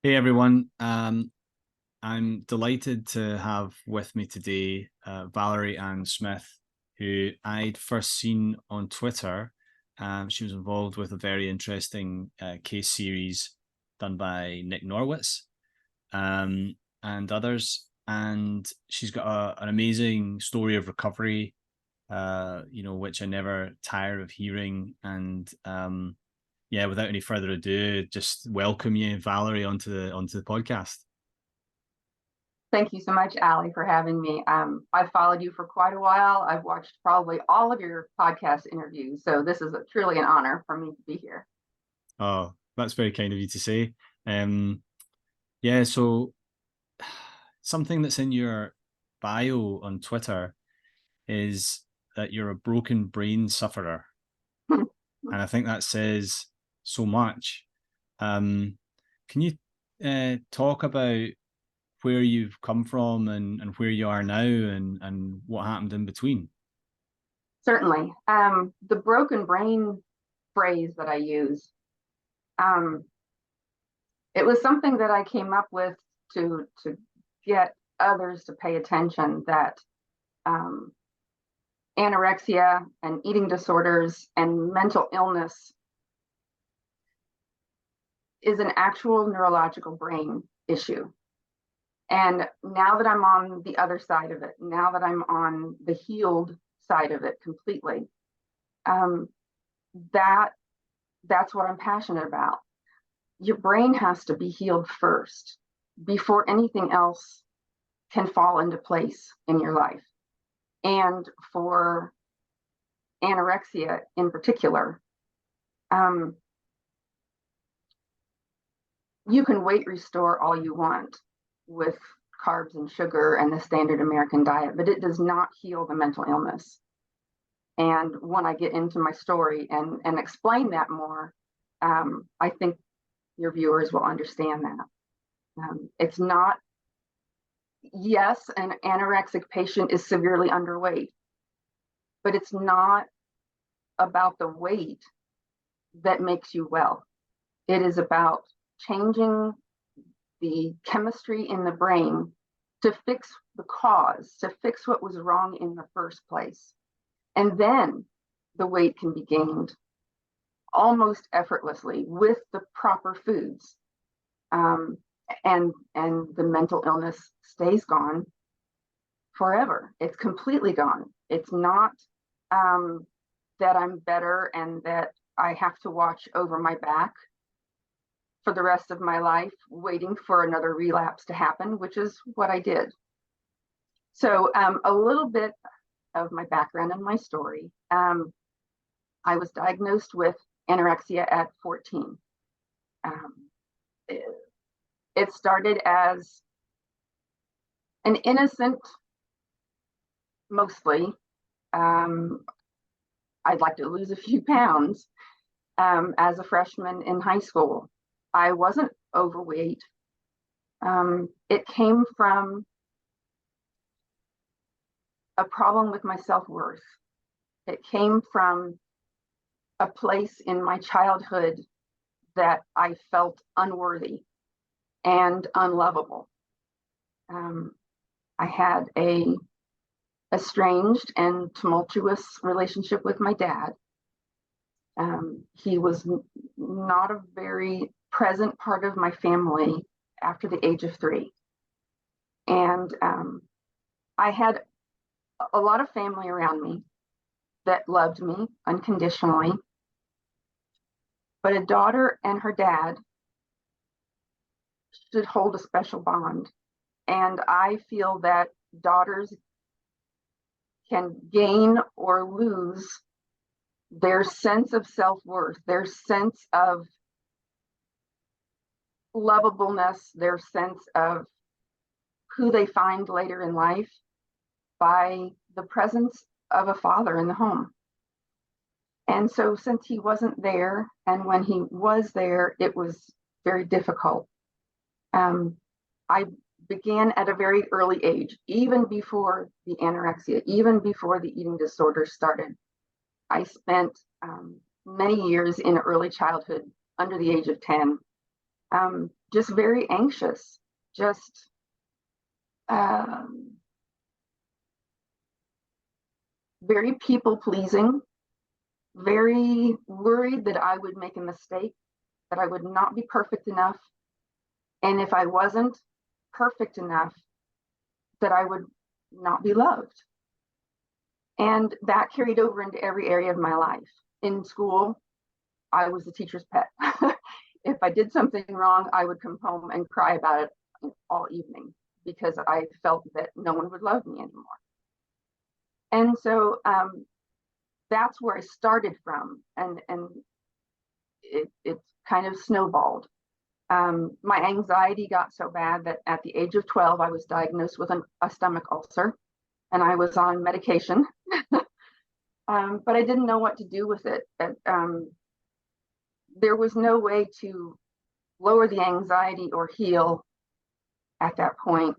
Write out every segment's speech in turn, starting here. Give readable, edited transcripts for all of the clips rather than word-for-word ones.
Hey everyone, I'm delighted to have with me today Valerie Anne Smith, who I'd first seen on Twitter. She was involved with a very interesting case series done by Nick Norwitz and others, and she's got an amazing story of recovery, which I never tire of hearing. And yeah, without any further ado, just welcome you, Valerie, onto the podcast. Thank you so much, Allie, for having me. I've followed you for quite a while. I've watched probably all of your podcast interviews, so this is truly an honor for me to be here. Oh, that's very kind of you to say. Um, yeah, so something that's in your bio on Twitter is that you're a broken brain sufferer, and I think that says so much. Um, can you talk about where you've come from and where you are now and what happened in between? Certainly. The broken brain phrase that I use, um, it was something that I came up with to get others to pay attention that um, anorexia and eating disorders and mental illness is an actual neurological brain issue. And now that I'm on the other side of it, now that I'm on the healed side of it completely, um, that that's what I'm passionate about. Your brain has to be healed first before anything else can fall into place in your life. And for anorexia in particular, um, you can weight restore all you want with carbs and sugar and the standard American diet, but it does not heal the mental illness. And when I get into my story and explain that more, I think your viewers will understand that. It's not, yes, an anorexic patient is severely underweight, but it's not about the weight that makes you well. It is about changing the chemistry in the brain to fix the cause, to fix what was wrong in the first place. And then the weight can be gained almost effortlessly with the proper foods. And the mental illness stays gone forever. It's completely gone. It's not that I'm better and that I have to watch over my back for the rest of my life, waiting for another relapse to happen, which is what I did. So a little bit of my background and my story. I was diagnosed with anorexia at 14. Um, it started as an innocent, mostly, I'd like to lose a few pounds as a freshman in high school. I wasn't overweight. It came from a problem with my self-worth. It came from a place in my childhood that I felt unworthy and unlovable. I had a estranged and tumultuous relationship with my dad. He was not a very present part of my family after the age of 3. And I had a lot of family around me that loved me unconditionally. But a daughter and her dad should hold a special bond. And I feel that daughters can gain or lose their sense of self-worth, their sense of lovableness, their sense of who they find later in life by the presence of a father in the home. And so since he wasn't there, and when he was there, it was very difficult. I began at a very early age, even before the anorexia, even before the eating disorder started. I spent many years in early childhood under the age of 10, just very anxious, just very people pleasing, very worried that I would make a mistake, that I would not be perfect enough. And if I wasn't perfect enough, that I would not be loved. And that carried over into every area of my life. In school, I was the teacher's pet. If I did something wrong, I would come home and cry about it all evening because I felt that no one would love me anymore. And so that's where I started from, and it kind of snowballed. My anxiety got so bad that at the age of 12, I was diagnosed with a stomach ulcer, and I was on medication, but I didn't know what to do with it. There was no way to lower the anxiety or heal at that point.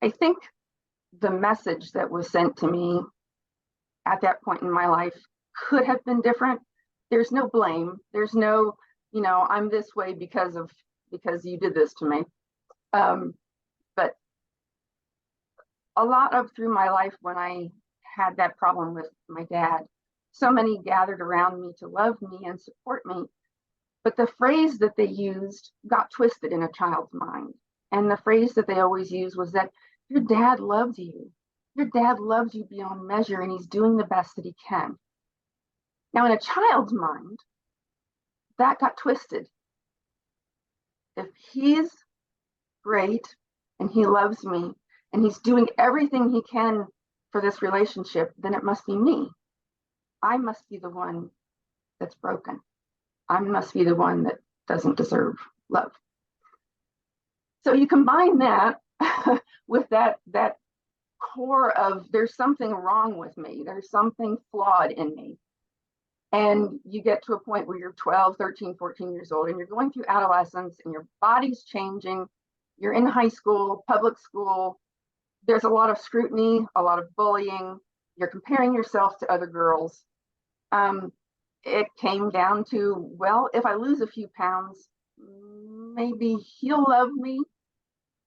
I think the message that was sent to me at that point in my life could have been different. There's no blame. There's no, I'm this way because you did this to me. But a lot of through my life, when I had that problem with my dad, so many gathered around me to love me and support me. But the phrase that they used got twisted in a child's mind. And the phrase that they always used was that your dad loves you. Your dad loves you beyond measure, and he's doing the best that he can. Now, in a child's mind, that got twisted. If he's great and he loves me and he's doing everything he can for this relationship, then it must be me. I must be the one that's broken. I must be the one that doesn't deserve love. So you combine that with that core of there's something wrong with me, there's something flawed in me. And you get to a point where you're 12, 13, 14 years old, and you're going through adolescence, and your body's changing. You're in high school, public school. There's a lot of scrutiny, a lot of bullying. You're comparing yourself to other girls. It came down to, well, if I lose a few pounds, maybe he'll love me.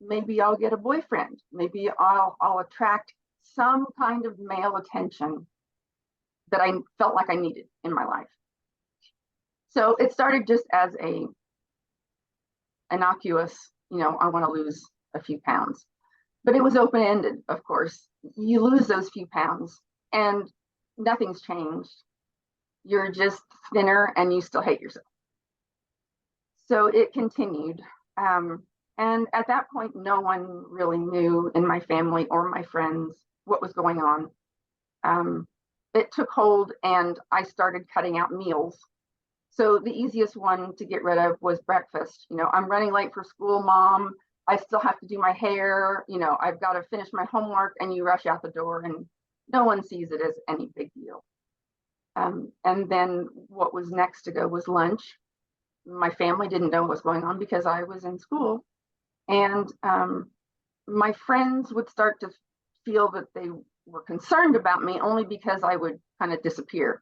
Maybe I'll get a boyfriend. Maybe I'll attract some kind of male attention that I felt like I needed in my life. So it started just as a innocuous, I want to lose a few pounds. But it was open-ended, of course. You lose those few pounds and nothing's changed. You're just thinner and you still hate yourself. So it continued. And at that point, no one really knew in my family or my friends what was going on. It took hold and I started cutting out meals. So the easiest one to get rid of was breakfast. I'm running late for school, Mom. I still have to do my hair. I've got to finish my homework, and you rush out the door and no one sees it as any big deal. And then what was next to go was lunch. My family didn't know what was going on because I was in school. And my friends would start to feel that they were concerned about me only because I would kind of disappear.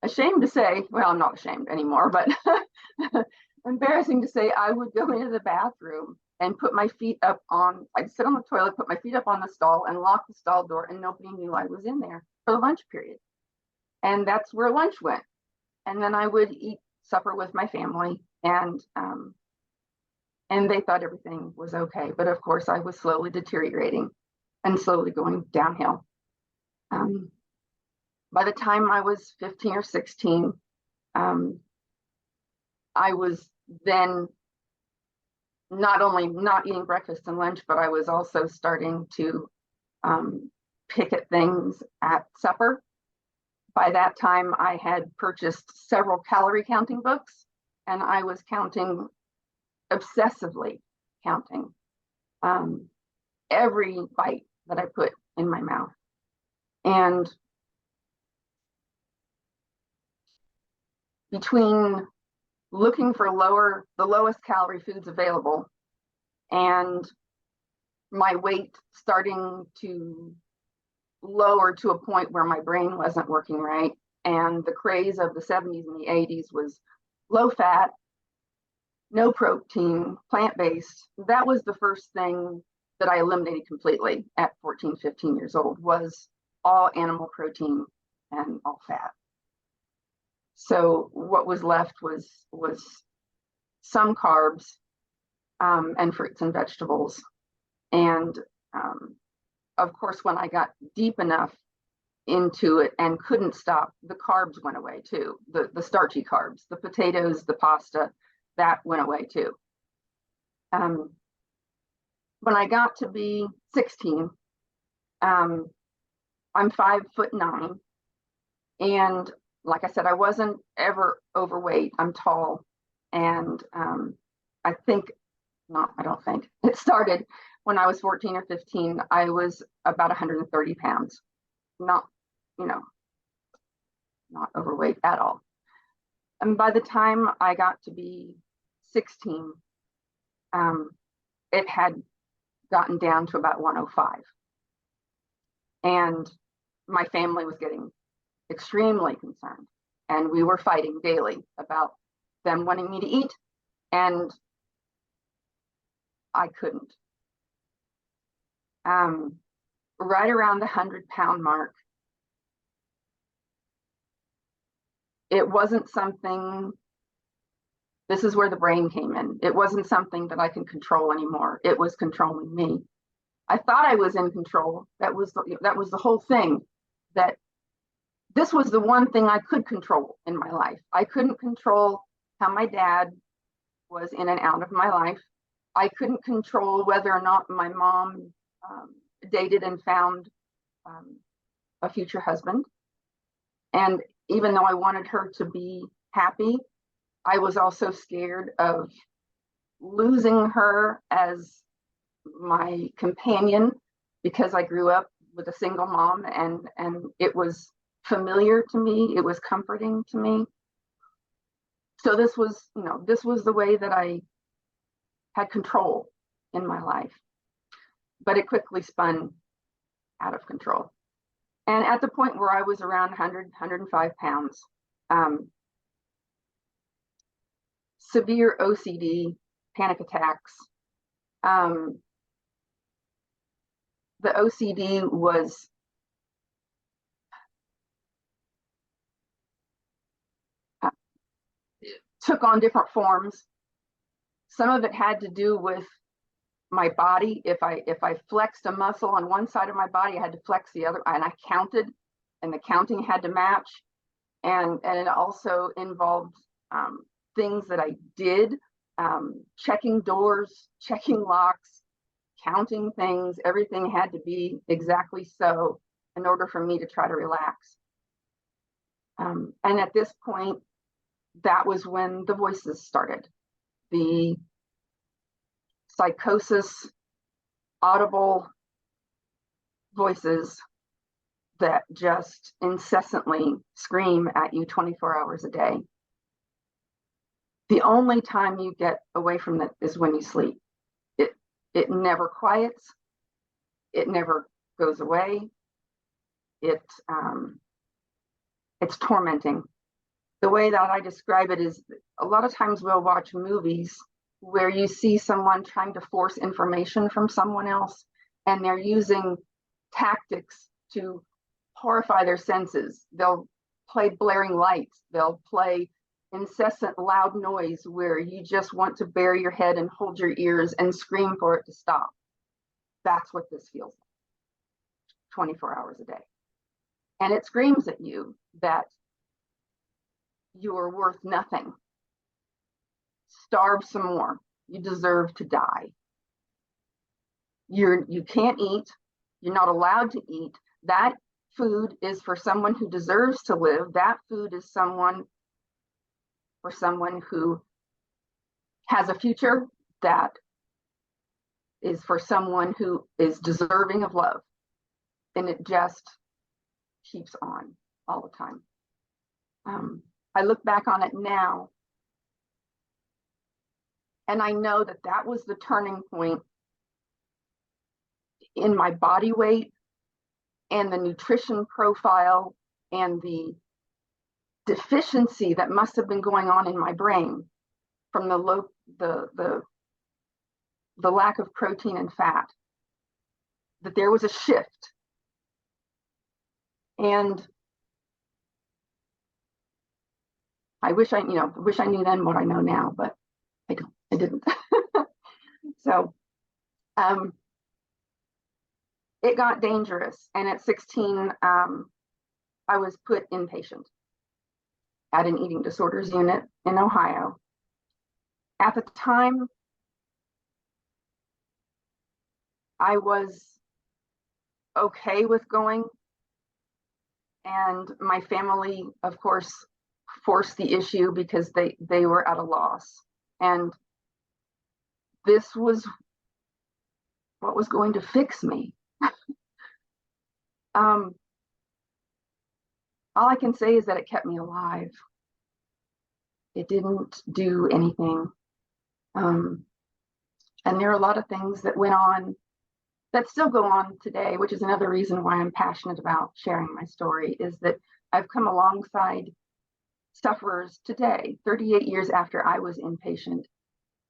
Ashamed to say, well, I'm not ashamed anymore, but embarrassing to say, I would go into the bathroom and put my feet up on, I'd sit on the toilet, put my feet up on the stall and lock the stall door, and nobody knew I was in there for the lunch period. And that's where lunch went. And then I would eat supper with my family, and they thought everything was okay. But of course, I was slowly deteriorating and slowly going downhill. By the time I was 15 or 16, I was then not only not eating breakfast and lunch, but I was also starting to pick at things at supper. By that time, I had purchased several calorie counting books, and I was counting, obsessively counting every bite that I put in my mouth. And between looking for the lowest calorie foods available and my weight starting to lower to a point where my brain wasn't working right, And the craze of the 70s and the 80s was low fat, no protein, plant-based. That was the first thing that I eliminated completely at 14, 15 years old, was all animal protein and all fat. So what was left was some carbs, and fruits and vegetables. And of course, when I got deep enough into it and couldn't stop, the carbs went away too. The starchy carbs, the potatoes, the pasta, that went away too. When I got to be 16, I'm 5'9", and like I said, I wasn't ever overweight. I'm tall, and I don't think it started when I was 14 or 15. I was about 130 pounds, not overweight at all. And by the time I got to be 16, it had gotten down to about 105. And my family was getting extremely concerned. And we were fighting daily about them wanting me to eat, and I couldn't. Right around the 100-pound mark, it wasn't something, this is where the brain came in. It wasn't something that I can control anymore. It was controlling me. I thought I was in control. That was the whole thing, that this was the one thing I could control in my life. I couldn't control how my dad was in and out of my life. I couldn't control whether or not my mom dated and found a future husband. And even though I wanted her to be happy, I was also scared of losing her as my companion, because I grew up with a single mom, and it was familiar to me. It was comforting to me. So this was the way that I had control in my life. But it quickly spun out of control. And at the point where I was around 100, 105 pounds, severe OCD, panic attacks. The OCD took on different forms. Some of it had to do with my body. If I flexed a muscle on one side of my body, I had to flex the other, and I counted, and the counting had to match. And it also involved things that I did, checking doors, checking locks, counting things. Everything had to be exactly so in order for me to try to relax. And at this point, that was when the voices started. The psychosis, audible voices that just incessantly scream at you 24 hours a day. The only time you get away from it is when you sleep. It never quiets. It never goes away. It's tormenting. The way that I describe it is, a lot of times we'll watch movies where you see someone trying to force information from someone else, and they're using tactics to horrify their senses. They'll play blaring lights. They'll play incessant loud noise where you just want to bury your head and hold your ears and scream for it to stop. That's what this feels like 24 hours a day. And it screams at you that you are worth nothing. Starve some more. You deserve to die. You can't eat. You're not allowed to eat. That food is for someone who deserves to live. That food is for someone who has a future. That is for someone who is deserving of love. And it just keeps on all the time. I look back on it now, and I know that that was the turning point in my body weight and the nutrition profile and the deficiency that must have been going on in my brain from the lack of protein and fat, that there was a shift. And I wish I knew then what I know now, but I didn't. So it got dangerous. And at 16, I was put inpatient at an eating disorders unit in Ohio. At the time, I was okay with going, and my family, of course, forced the issue because they were at a loss. And this was what was going to fix me. All I can say is that it kept me alive. It didn't do anything. And there are a lot of things that went on that still go on today, which is another reason why I'm passionate about sharing my story, is that I've come alongside sufferers today, 38 years after I was inpatient.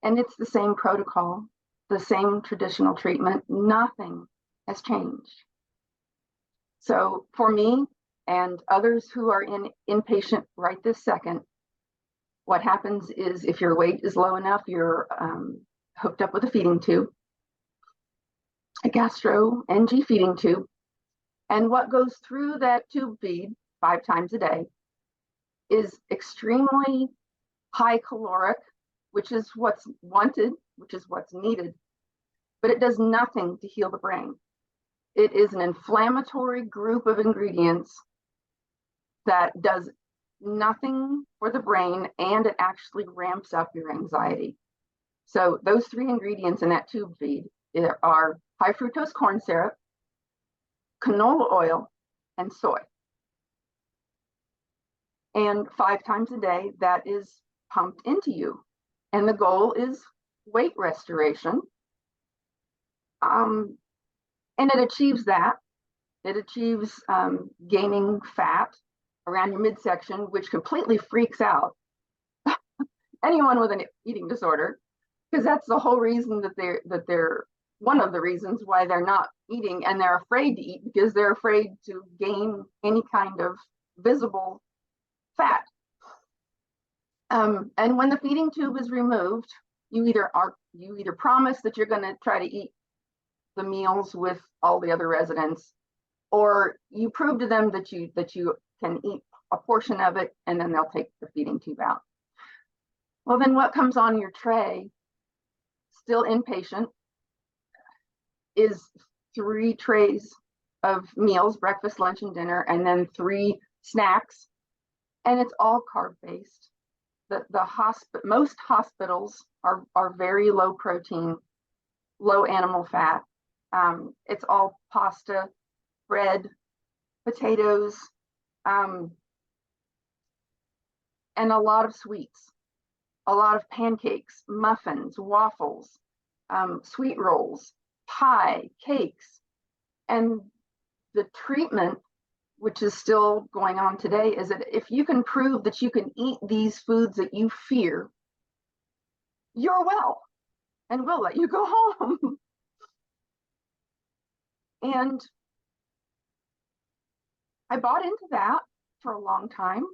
And it's the same protocol, the same traditional treatment. Nothing has changed. So for me and others who are inpatient right this second, what happens is if your weight is low enough, you're hooked up with a feeding tube, a gastro-NG feeding tube. And what goes through that tube feed 5 times a day is extremely high caloric, which is what's wanted, which is what's needed, but it does nothing to heal the brain. It is an inflammatory group of ingredients that does nothing for the brain, and it actually ramps up your anxiety. So those 3 ingredients in that tube feed are high fructose corn syrup, canola oil, and soy. And 5 times a day, that is pumped into you. And the goal is weight restoration. And it achieves that. It achieves gaining fat around your midsection, which completely freaks out anyone with an eating disorder, because that's the whole reason that they're one of the reasons why they're not eating, and they're afraid to eat, because they're afraid to gain any kind of visible fat. And when the feeding tube is removed, you either promise that you're going to try to eat the meals with all the other residents, or you prove to them that you can eat a portion of it, and then they'll take the feeding tube out. Well, then what comes on your tray, still inpatient, is 3 trays of meals, breakfast, lunch, and dinner, and then 3 snacks, and it's all carb-based. Most hospitals are very low protein, low animal fat. It's all pasta, bread, potatoes, and a lot of sweets, a lot of pancakes, muffins, waffles, sweet rolls, pie, cakes. And the treatment, which is still going on today, is that if you can prove that you can eat these foods that you fear, you're well, and we'll let you go home. And I bought into that for a long time.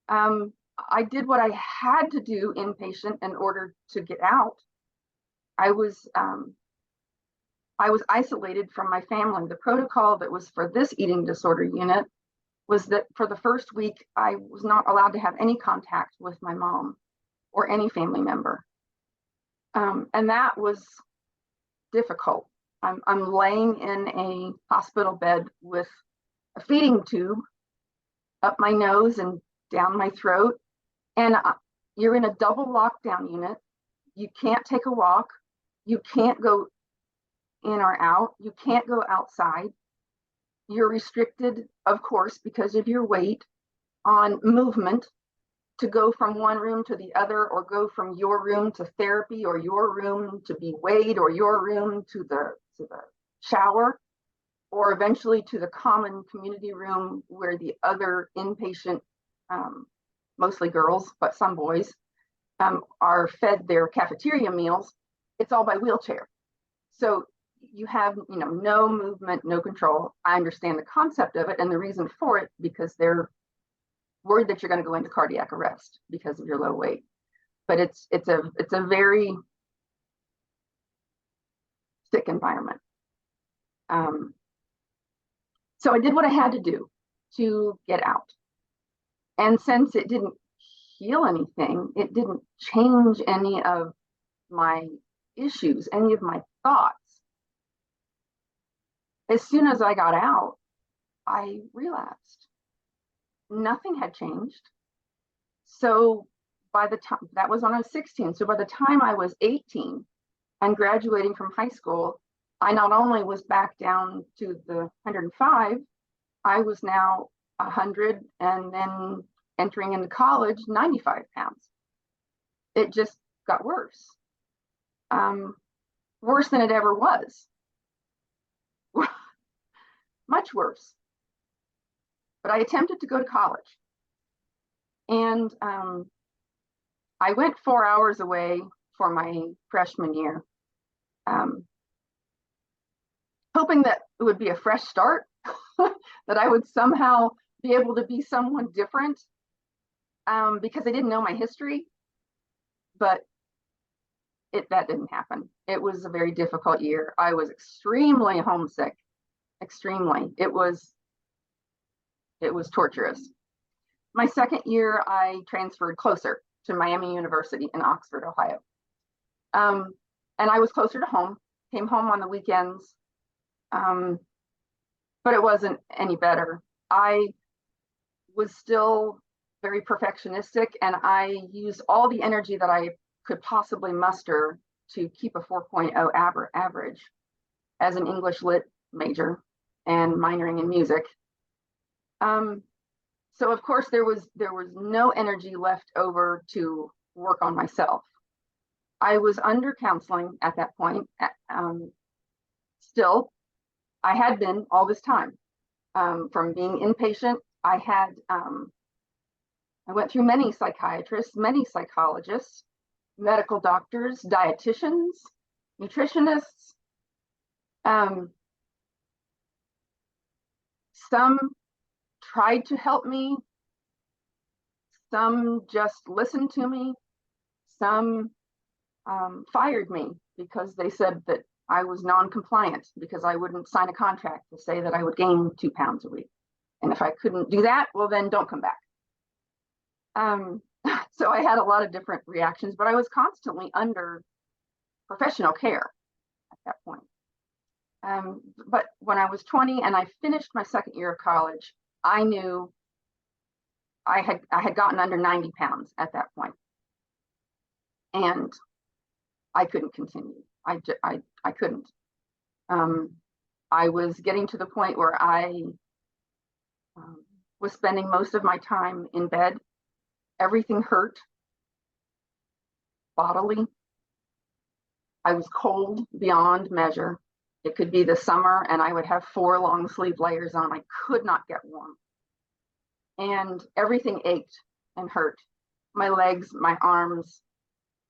I did what I had to do inpatient in order to get out. I was isolated from my family. The protocol that was for this eating disorder unit was that for the first week, I was not allowed to have any contact with my mom or any family member. And that was difficult. I'm laying in a hospital bed with a feeding tube up my nose and down my throat. And you're in a double lockdown unit. You can't take a walk. You can't go in or out. You can't go outside. You're restricted, of course, because of your weight, on movement, to go from one room to the other, or go from your room to therapy, or your room to be weighed, or your room to the shower, or eventually to the common community room where the other inpatient mostly girls, but some boys, are fed their cafeteria meals, it's all by wheelchair. So you have, no movement, no control. I understand the concept of it and the reason for it, because they're worried that you're going to go into cardiac arrest because of your low weight. But it's a very sick environment. So I did what I had to do to get out. And since it didn't heal anything, it didn't change any of my issues, any of my thoughts. As soon as I got out, I relapsed. Nothing had changed. So by the time, that was when I was 16. So by the time I was 18 and graduating from high school, I not only was back down to the 105, I was now 100, and then entering into college, 95 pounds. It just got worse. Worse than it ever was. Much worse. But I attempted to go to college. And I went 4 hours away for my freshman year, hoping that it would be a fresh start, that I would somehow be able to be someone different, because I didn't know my history. But that didn't happen. It was a very difficult year. I was extremely homesick, extremely. It was torturous. My second year, I transferred closer to Miami University in Oxford, Ohio. And I was closer to home, came home on the weekends, but it wasn't any better. I was still very perfectionistic, and I used all the energy that I could possibly muster to keep a 4.0 average as an English lit major and minoring in music. So of course there was no energy left over to work on myself. I was under counseling at that point. Still, I had been all this time, from being inpatient. I went through many psychiatrists, many psychologists, medical doctors, dietitians, nutritionists. Some tried to help me. Some just listened to me. Some fired me because they said that I was non-compliant, because I wouldn't sign a contract to say that I would gain 2 pounds a week. And if I couldn't do that, well, then don't come back. So I had a lot of different reactions, but I was constantly under professional care at that point. But when I was 20 and I finished my second year of college, I knew I had gotten under 90 pounds at that point, and I couldn't continue. I couldn't. I was getting to the point where I was spending most of my time in bed. Everything hurt bodily. I was cold beyond measure. It could be the summer and I would have 4 long sleeve layers on. I could not get warm. And everything ached and hurt. My legs, my arms.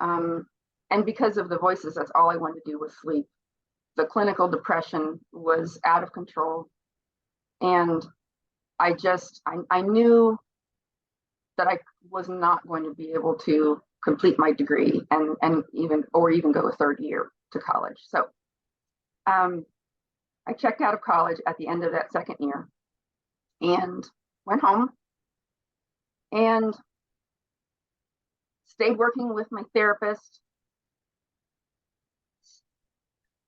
And because of the voices, that's all I wanted to do was sleep. The clinical depression was out of control. And I knew that I was not going to be able to complete my degree and even go a third year to college. So I checked out of college at the end of that second year and went home and stayed working with my therapist.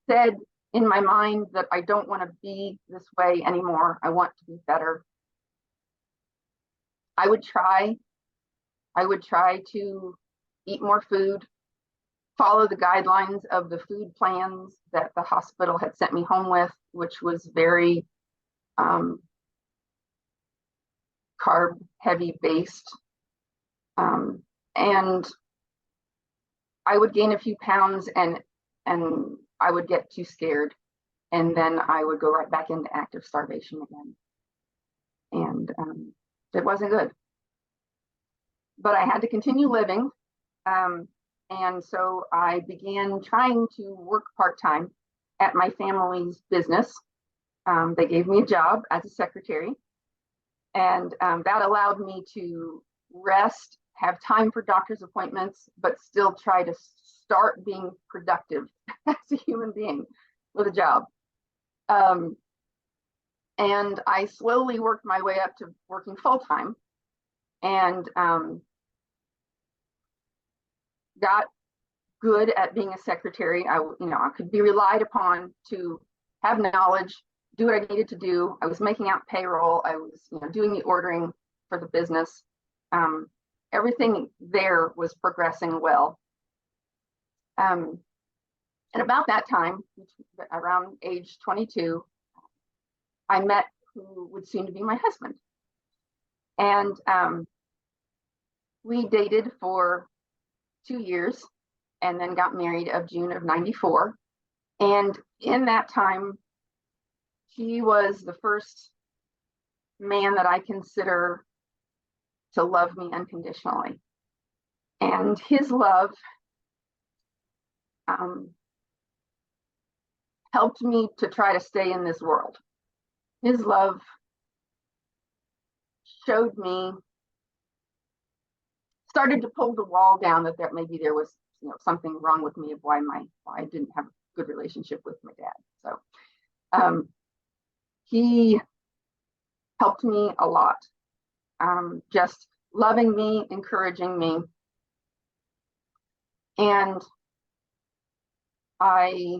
Said in my mind that I don't want to be this way anymore. I want to be better. I would try to eat more food, follow the guidelines of the food plans that the hospital had sent me home with, which was very carb heavy based. And I would gain a few pounds and I would get too scared. And then I would go right back into active starvation again. And it wasn't good. but I had to continue living. And so I began trying to work part-time at my family's business. They gave me a job as a secretary, and that allowed me to rest, have time for doctor's appointments, but still try to start being productive as a human being with a job. And I slowly worked my way up to working full-time, and got good at being a secretary. I could be relied upon to have knowledge, do what I needed to do. I was making out payroll. I was, doing the ordering for the business. Everything there was progressing well. And about that time, around age 22, I met who would soon to be my husband. And we dated for 2 years and then got married of June of 94. And in that time, he was the first man that I consider to love me unconditionally. And his love helped me to try to stay in this world. His love showed me, started to pull the wall down that maybe there was something wrong with me of why I didn't have a good relationship with my dad. So he helped me a lot, just loving me, encouraging me. And I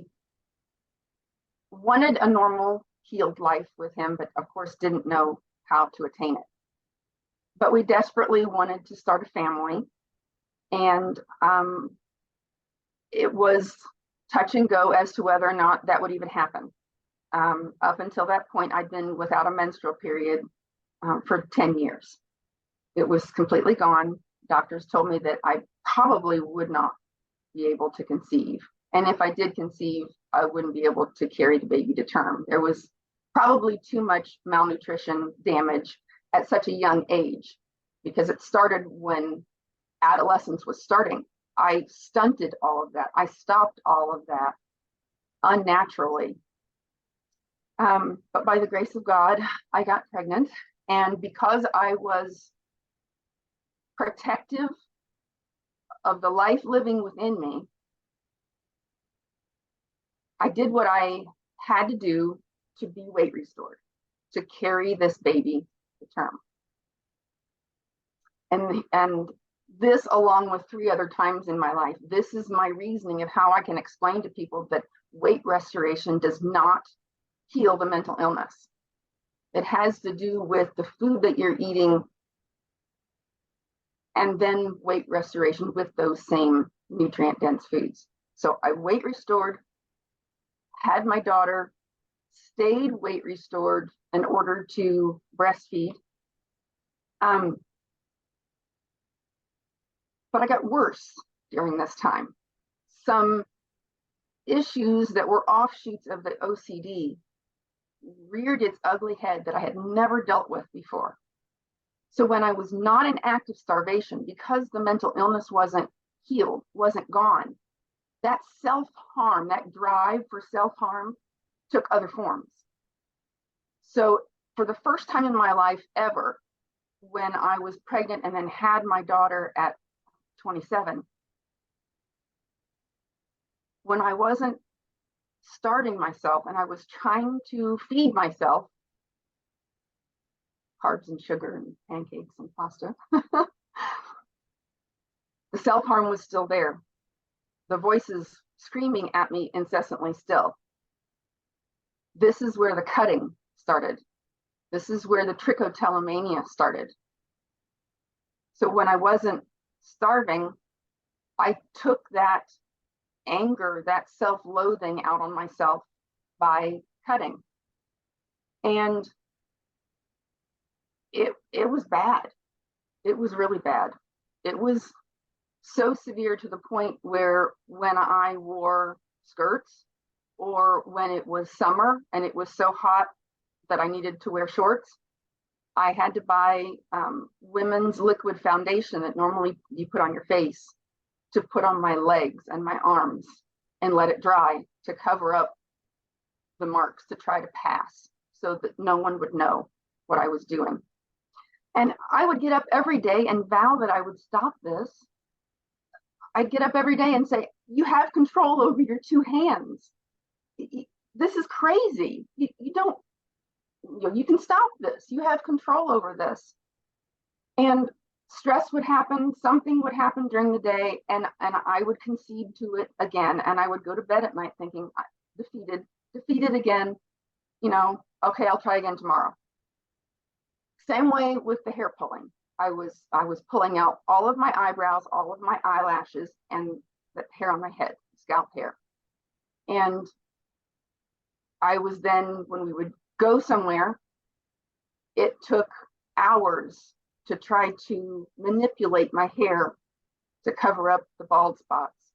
wanted a normal, healed life with him, but of course didn't know how to attain it. But we desperately wanted to start a family, and it was touch and go as to whether or not that would even happen. Up until that point, I'd been without a menstrual period for 10 years. It was completely gone. Doctors told me that I probably would not be able to conceive. And if I did conceive, I wouldn't be able to carry the baby to term. There was probably too much malnutrition damage at such a young age, because it started when adolescence was starting. I stunted all of that. I stopped all of that unnaturally. But by the grace of God, I got pregnant. And because I was protective of the life living within me, I did what I had to do to be weight restored, to carry this baby to term. And this, along with 3 other times in my life, this is my reasoning of how I can explain to people that weight restoration does not heal the mental illness. It has to do with the food that you're eating, and then weight restoration with those same nutrient-dense foods. So I weight restored, had my daughter, stayed weight restored in order to breastfeed. But I got worse during this time. Some issues that were offshoots of the OCD reared its ugly head that I had never dealt with before. So when I was not in active starvation, because the mental illness wasn't healed, wasn't gone, that self-harm, that drive for self-harm took other forms. So for the first time in my life ever, when I was pregnant and then had my daughter at 27, when I wasn't starving myself and I was trying to feed myself carbs and sugar and pancakes and pasta, the self-harm was still there. The voices screaming at me incessantly still. This is where the cutting started. This is where the trichotillomania started. So when I wasn't starving, I took that anger, that self-loathing out on myself by cutting. And it was bad. It was really bad. It was so severe to the point where when I wore skirts, or when it was summer and it was so hot that I needed to wear shorts, I had to buy women's liquid foundation that normally you put on your face to put on my legs and my arms and let it dry to cover up the marks to try to pass so that no one would know what I was doing. And I would get up every day and vow that I would stop this. I'd get up every day and say, you have control over your two hands. This is crazy. You don't, you can stop this. You have control over this. And stress would happen. Something would happen during the day. And I would concede to it again. And I would go to bed at night thinking, defeated again. Okay, I'll try again tomorrow. Same way with the hair pulling. I was pulling out all of my eyebrows, all of my eyelashes, and the hair on my head, scalp hair. And I was then, when we would go somewhere, it took hours to try to manipulate my hair to cover up the bald spots.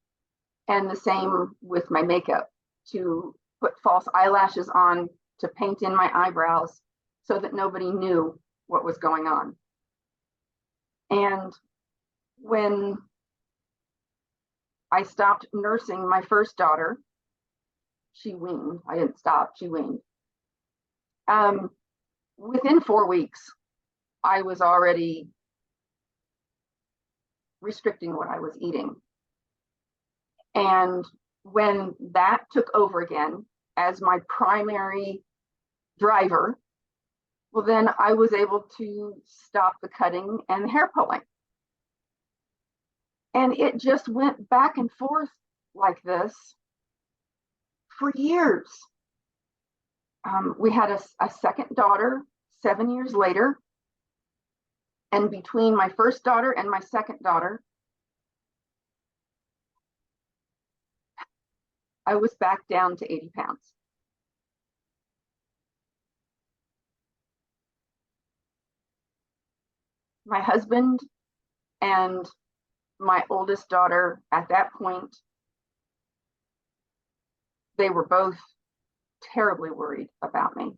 And the same with my makeup, to put false eyelashes on, to paint in my eyebrows so that nobody knew what was going on. And when I stopped nursing my first daughter, she weaned. I didn't stop, she weaned. Within 4 weeks, I was already restricting what I was eating. And when that took over again as my primary driver, well, then I was able to stop the cutting and the hair pulling. And it just went back and forth like this for years. We had a second daughter 7 years later. And between my first daughter and my second daughter, I was back down to 80 pounds. My husband and my oldest daughter at that point, they were both terribly worried about me.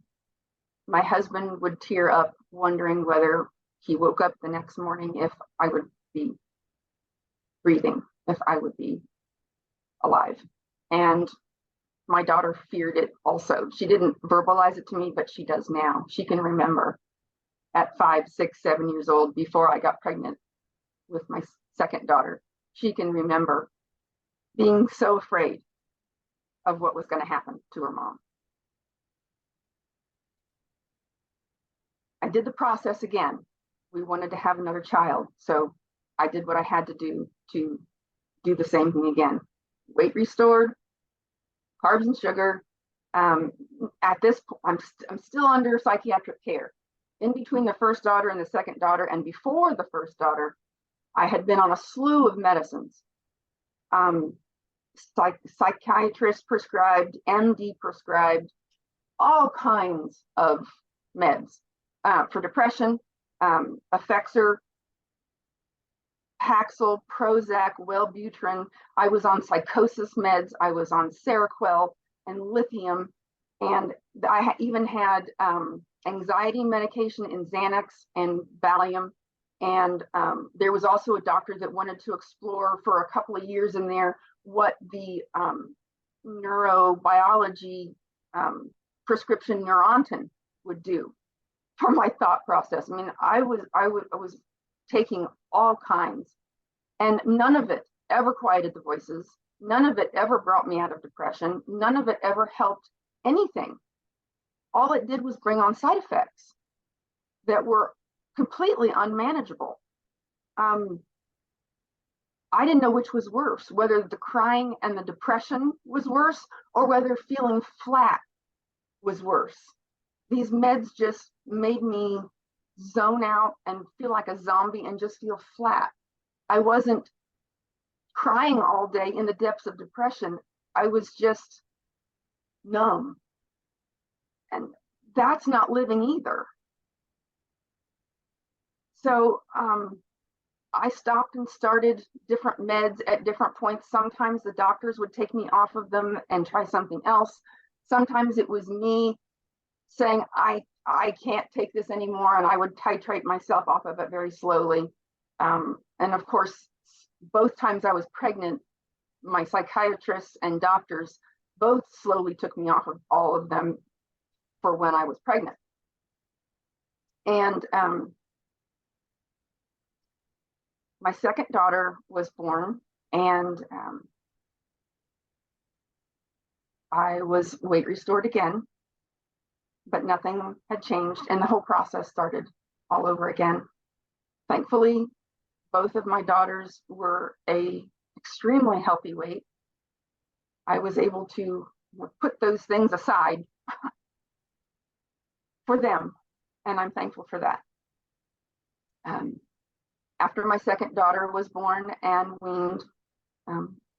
My husband would tear up wondering whether he woke up the next morning if I would be breathing, if I would be alive. And my daughter feared it also. She didn't verbalize it to me, but she does now. She can remember at 5, 6, 7 years old, before I got pregnant with my second daughter, she can remember being so afraid of what was going to happen to her mom. I did the process again. We wanted to have another child, so I did what I had to do the same thing again. Weight restored, carbs and sugar. At this point, I'm still under psychiatric care. In between the first daughter and the second daughter, and before the first daughter, I had been on a slew of medicines. Psychiatrist prescribed, MD prescribed, all kinds of meds for depression, Effexor, Paxil, Prozac, Wellbutrin. I was on psychosis meds. I was on Seroquel and lithium, and I even had anxiety medication in Xanax and Valium. And there was also a doctor that wanted to explore for a couple of years in there what the neurobiology prescription Neurontin would do for my thought process. I mean, I was taking all kinds, and none of it ever quieted the voices. None of it ever brought me out of depression. None of it ever helped anything. All it did was bring on side effects that were completely unmanageable. I didn't know which was worse, whether the crying and the depression was worse or whether feeling flat was worse. These meds just made me zone out and feel like a zombie and just feel flat. I wasn't crying all day in the depths of depression. I was just numb. And that's not living either. So I stopped and started different meds at different points. Sometimes the doctors would take me off of them and try something else. Sometimes it was me saying, I I can't take this anymore. And I would titrate myself off of it very slowly. And of course, both times I was pregnant, my psychiatrists and doctors both slowly took me off of all of them for when I was pregnant. And my second daughter was born, and I was weight restored again, but nothing had changed, and the whole process started all over again. Thankfully, both of my daughters were a extremely healthy weight. I was able to put those things aside for them, and I'm thankful for that. After my second daughter was born and weaned,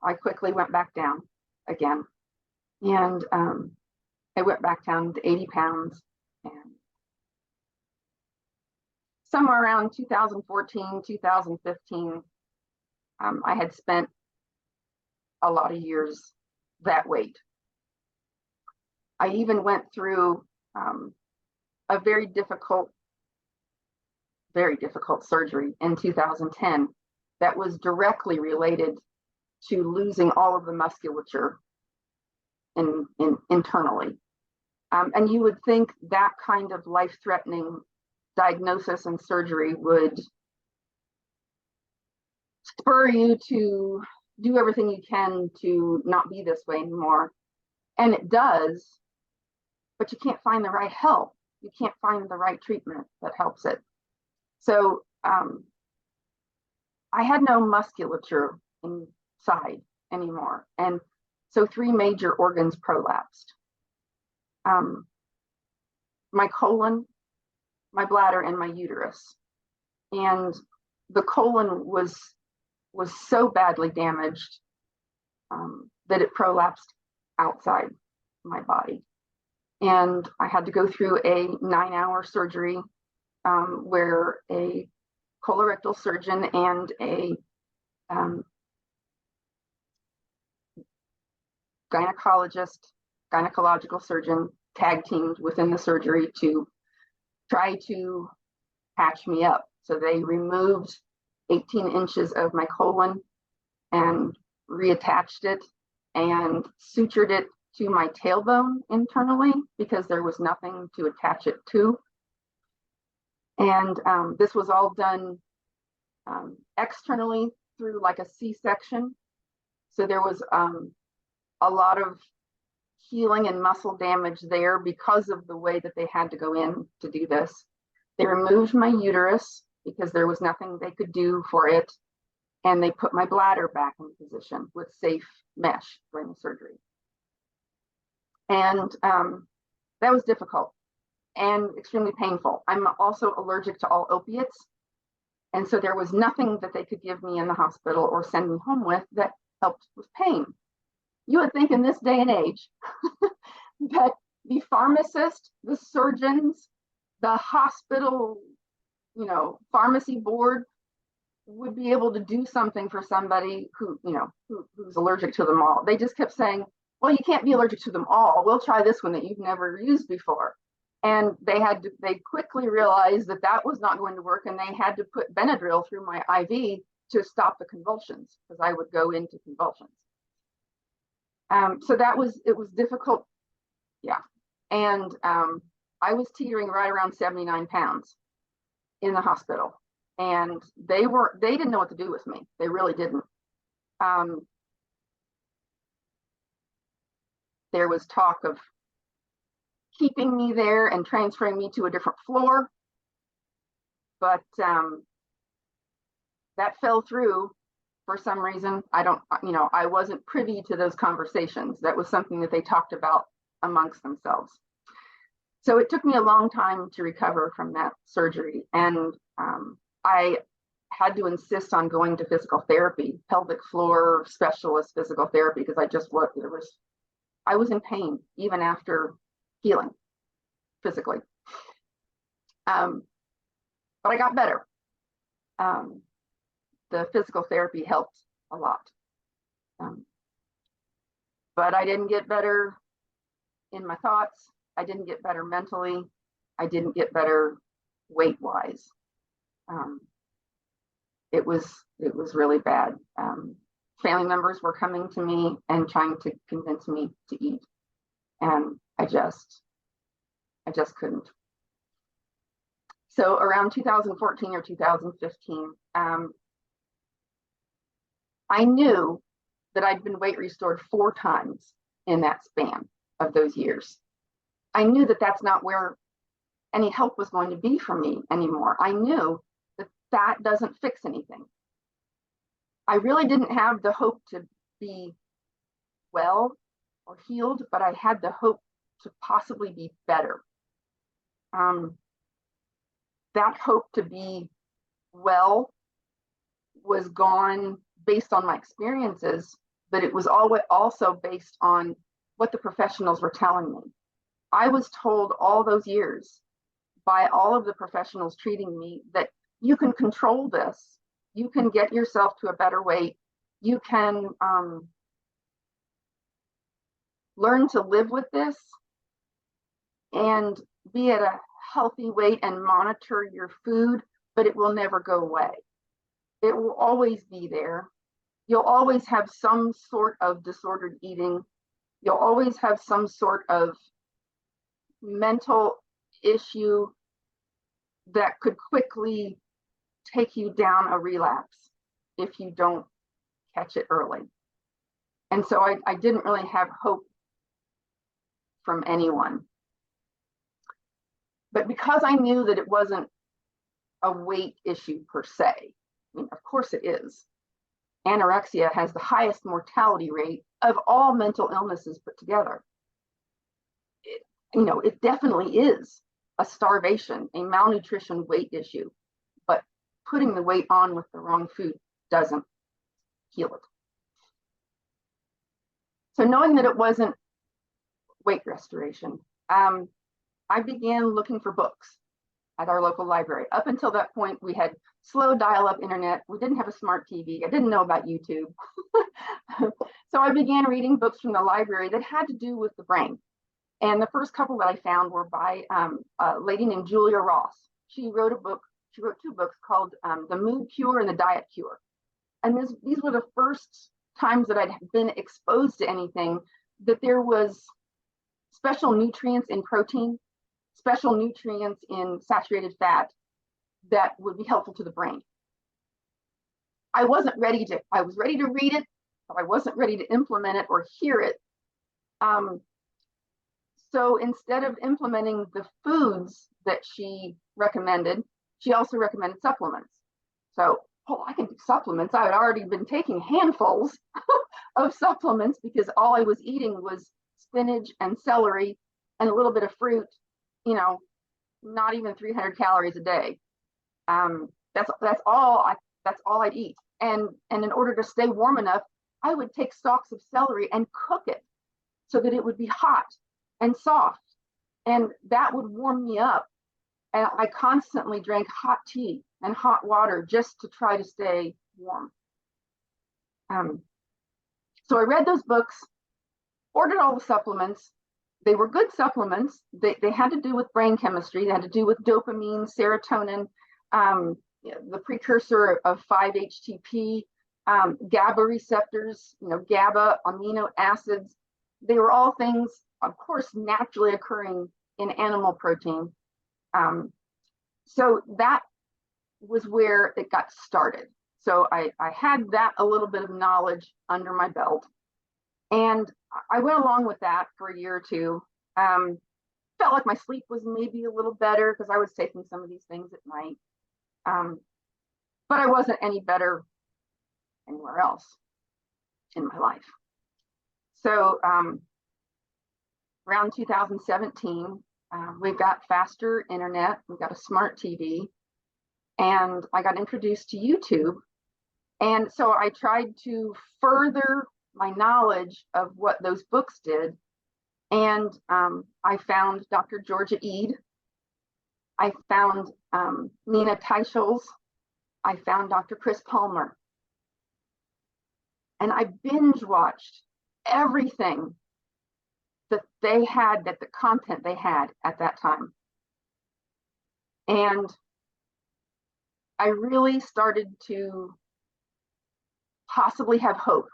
I quickly went back down again. And I went back down to 80 pounds. And somewhere around 2014, 2015, I had spent a lot of years that weight. I even went through a very difficult surgery in 2010 that was directly related to losing all of the musculature internally. And you would think that kind of life-threatening diagnosis and surgery would spur you to do everything you can to not be this way anymore. And it does, but you can't find the right help. You can't find the right treatment that helps it. So I had no musculature inside anymore. And so 3 major organs prolapsed. My colon, my bladder, and my uterus. And the colon was so badly damaged that it prolapsed outside my body. And I had to go through a 9-hour surgery where a colorectal surgeon and a gynecological surgeon tag teamed within the surgery to try to patch me up. So they removed 18 inches of my colon and reattached it and sutured it to my tailbone internally because there was nothing to attach it to. And this was all done externally through like a C-section. So there was a lot of healing and muscle damage there because of the way that they had to go in to do this. They removed my uterus because there was nothing they could do for it. And they put my bladder back in position with safe mesh during the surgery. And that was difficult and extremely painful. I'm also allergic to all opiates. And so there was nothing that they could give me in the hospital or send me home with that helped with pain. You would think in this day and age that the pharmacist, the surgeons, the hospital, pharmacy board would be able to do something for somebody who's allergic to them all. They just kept saying, well, you can't be allergic to them all. We'll try this one that you've never used before. And they quickly realized that was not going to work, and they had to put Benadryl through my IV to stop the convulsions because I would go into convulsions. So it was difficult. Yeah. And I was teetering right around 79 pounds in the hospital, and they didn't know what to do with me. They really didn't. There was talk of keeping me there and transferring me to a different floor, but that fell through for some reason. I wasn't privy to those conversations. That was something that they talked about amongst themselves. So it took me a long time to recover from that surgery. And I had to insist on going to physical therapy, pelvic floor specialist physical therapy, because I was in pain even after healing physically. But I got better. The physical therapy helped a lot. But I didn't get better in my thoughts. I didn't get better mentally. I didn't get better weight-wise. It was really bad. Family members were coming to me and trying to convince me to eat, and I just couldn't. So around 2014 or 2015, I knew that I'd been weight restored 4 times in that span of those years. I knew that that's not where any help was going to be for me anymore. I knew that that doesn't fix anything. I really didn't have the hope to be well or healed, but I had the hope to possibly be better. That hope to be well was gone based on my experiences, but it was also based on what the professionals were telling me. I was told all those years by all of the professionals treating me that you can control this, you can get yourself to a better weight, you can learn to live with this and be at a healthy weight and monitor your food, but it will never go away. It will always be there. You'll always have some sort of disordered eating. You'll always have some sort of mental issue that could quickly take you down a relapse if you don't catch it early. And so I didn't really have hope from anyone. But because I knew that it wasn't a weight issue per se, I mean, of course it is. Anorexia has the highest mortality rate of all mental illnesses put together. It definitely is a starvation, a malnutrition weight issue, but putting the weight on with the wrong food doesn't heal it. So knowing that it wasn't weight restoration, I began looking for books at our local library. Up until that point, we had slow dial-up internet. We didn't have a smart TV. I didn't know about YouTube. So I began reading books from the library that had to do with the brain. And the first couple that I found were by a lady named Julia Ross. She wrote 2 books called The Mood Cure and The Diet Cure. And these were the first times that I'd been exposed to anything that there was special nutrients in protein, special nutrients in saturated fat that would be helpful to the brain. I was ready to read it, but I wasn't ready to implement it or hear it. So instead of implementing the foods that she recommended, she also recommended supplements. So, I can do supplements. I had already been taking handfuls of supplements because all I was eating was spinach and celery and a little bit of fruit, not even 300 calories a day. That's all I'd eat. And in order to stay warm enough, I would take stalks of celery and cook it so that it would be hot and soft, and that would warm me up. And I constantly drank hot tea and hot water just to try to stay warm. So I read those books, ordered all the supplements. They were good supplements. They had to do with brain chemistry. They had to do with dopamine, serotonin, the precursor of 5-HTP, GABA receptors, GABA, amino acids. They were all things, of course, naturally occurring in animal protein. So that was where it got started. So I had that a little bit of knowledge under my belt. And I went along with that for a year or two. Felt like my sleep was maybe a little better because I was taking some of these things at night. But I wasn't any better anywhere else in my life. So around 2017, we got faster internet, we got a smart TV, and I got introduced to YouTube. And so I tried to further my knowledge of what those books did. And I found Dr. Georgia Ede. I found Nina Teicholz. I found Dr. Chris Palmer. And I binge watched everything that they had, that the content they had at that time. And I really started to possibly have hope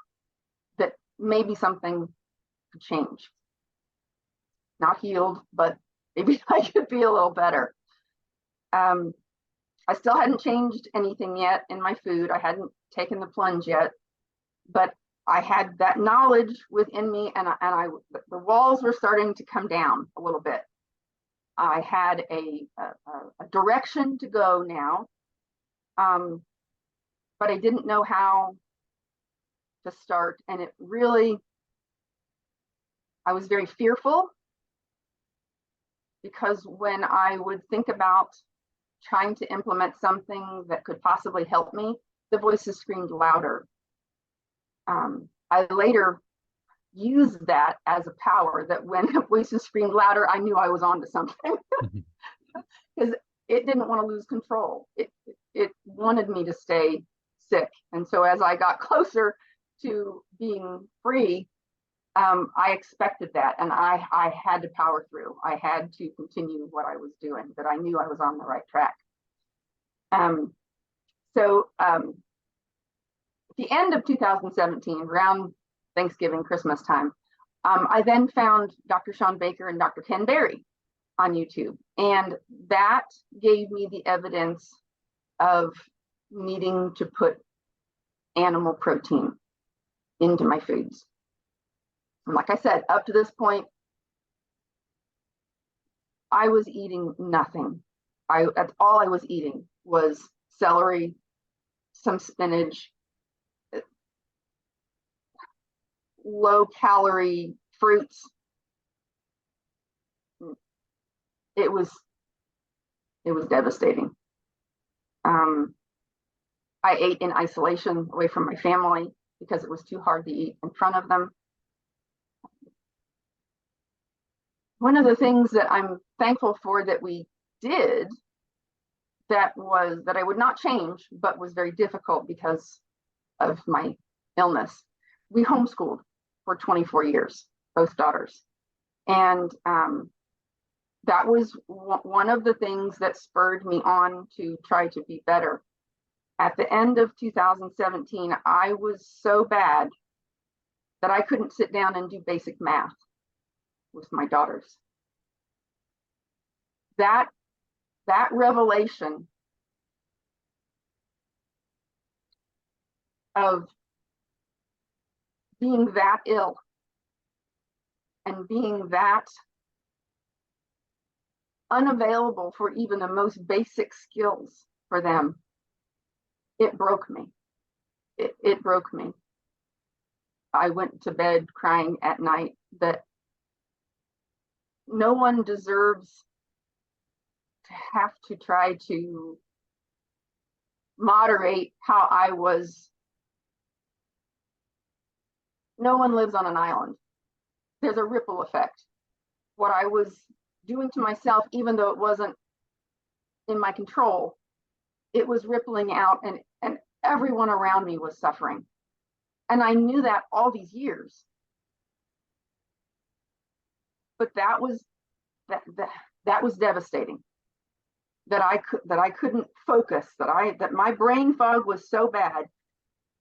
that maybe something could change. Not healed, but maybe I could be a little better. I still hadn't changed anything yet in my food. I hadn't taken the plunge yet, but I had that knowledge within me, and the walls were starting to come down a little bit. I had a direction to go now, but I didn't know how to start. And it really, I was very fearful, because when I would think about trying to implement something that could possibly help me, the voices screamed louder. I later used that as a power, that when the voices screamed louder, I knew I was onto something, because it didn't want to lose control. It wanted me to stay sick. And so as I got closer to being free, I expected that, and I had to power through. I had to continue what I was doing, that I knew I was on the right track. At the end of 2017, around Thanksgiving, Christmas time, I then found Dr. Sean Baker and Dr. Ken Berry on YouTube. And that gave me the evidence of needing to put animal protein into my foods. And like I said, up to this point, I was eating nothing. That's all I was eating was celery, some spinach, low calorie fruits. It was devastating. I ate in isolation away from my family because it was too hard to eat in front of them. One of the things that I'm thankful for that we did, that I would not change, but was very difficult because of my illness. We homeschooled for 24 years, both daughters. And that was one of the things that spurred me on to try to be better. At the end of 2017, I was so bad that I couldn't sit down and do basic math with my daughters. That revelation of being that ill and being that unavailable for even the most basic skills for them, it broke me. It broke me. I went to bed crying at night that no one deserves to have to try to moderate how I was. No one lives on an island. There's a ripple effect. What I was doing to myself, even though it wasn't in my control, it was rippling out, and everyone around me was suffering. And I knew that all these years. But that was devastating. That I couldn't focus, that my brain fog was so bad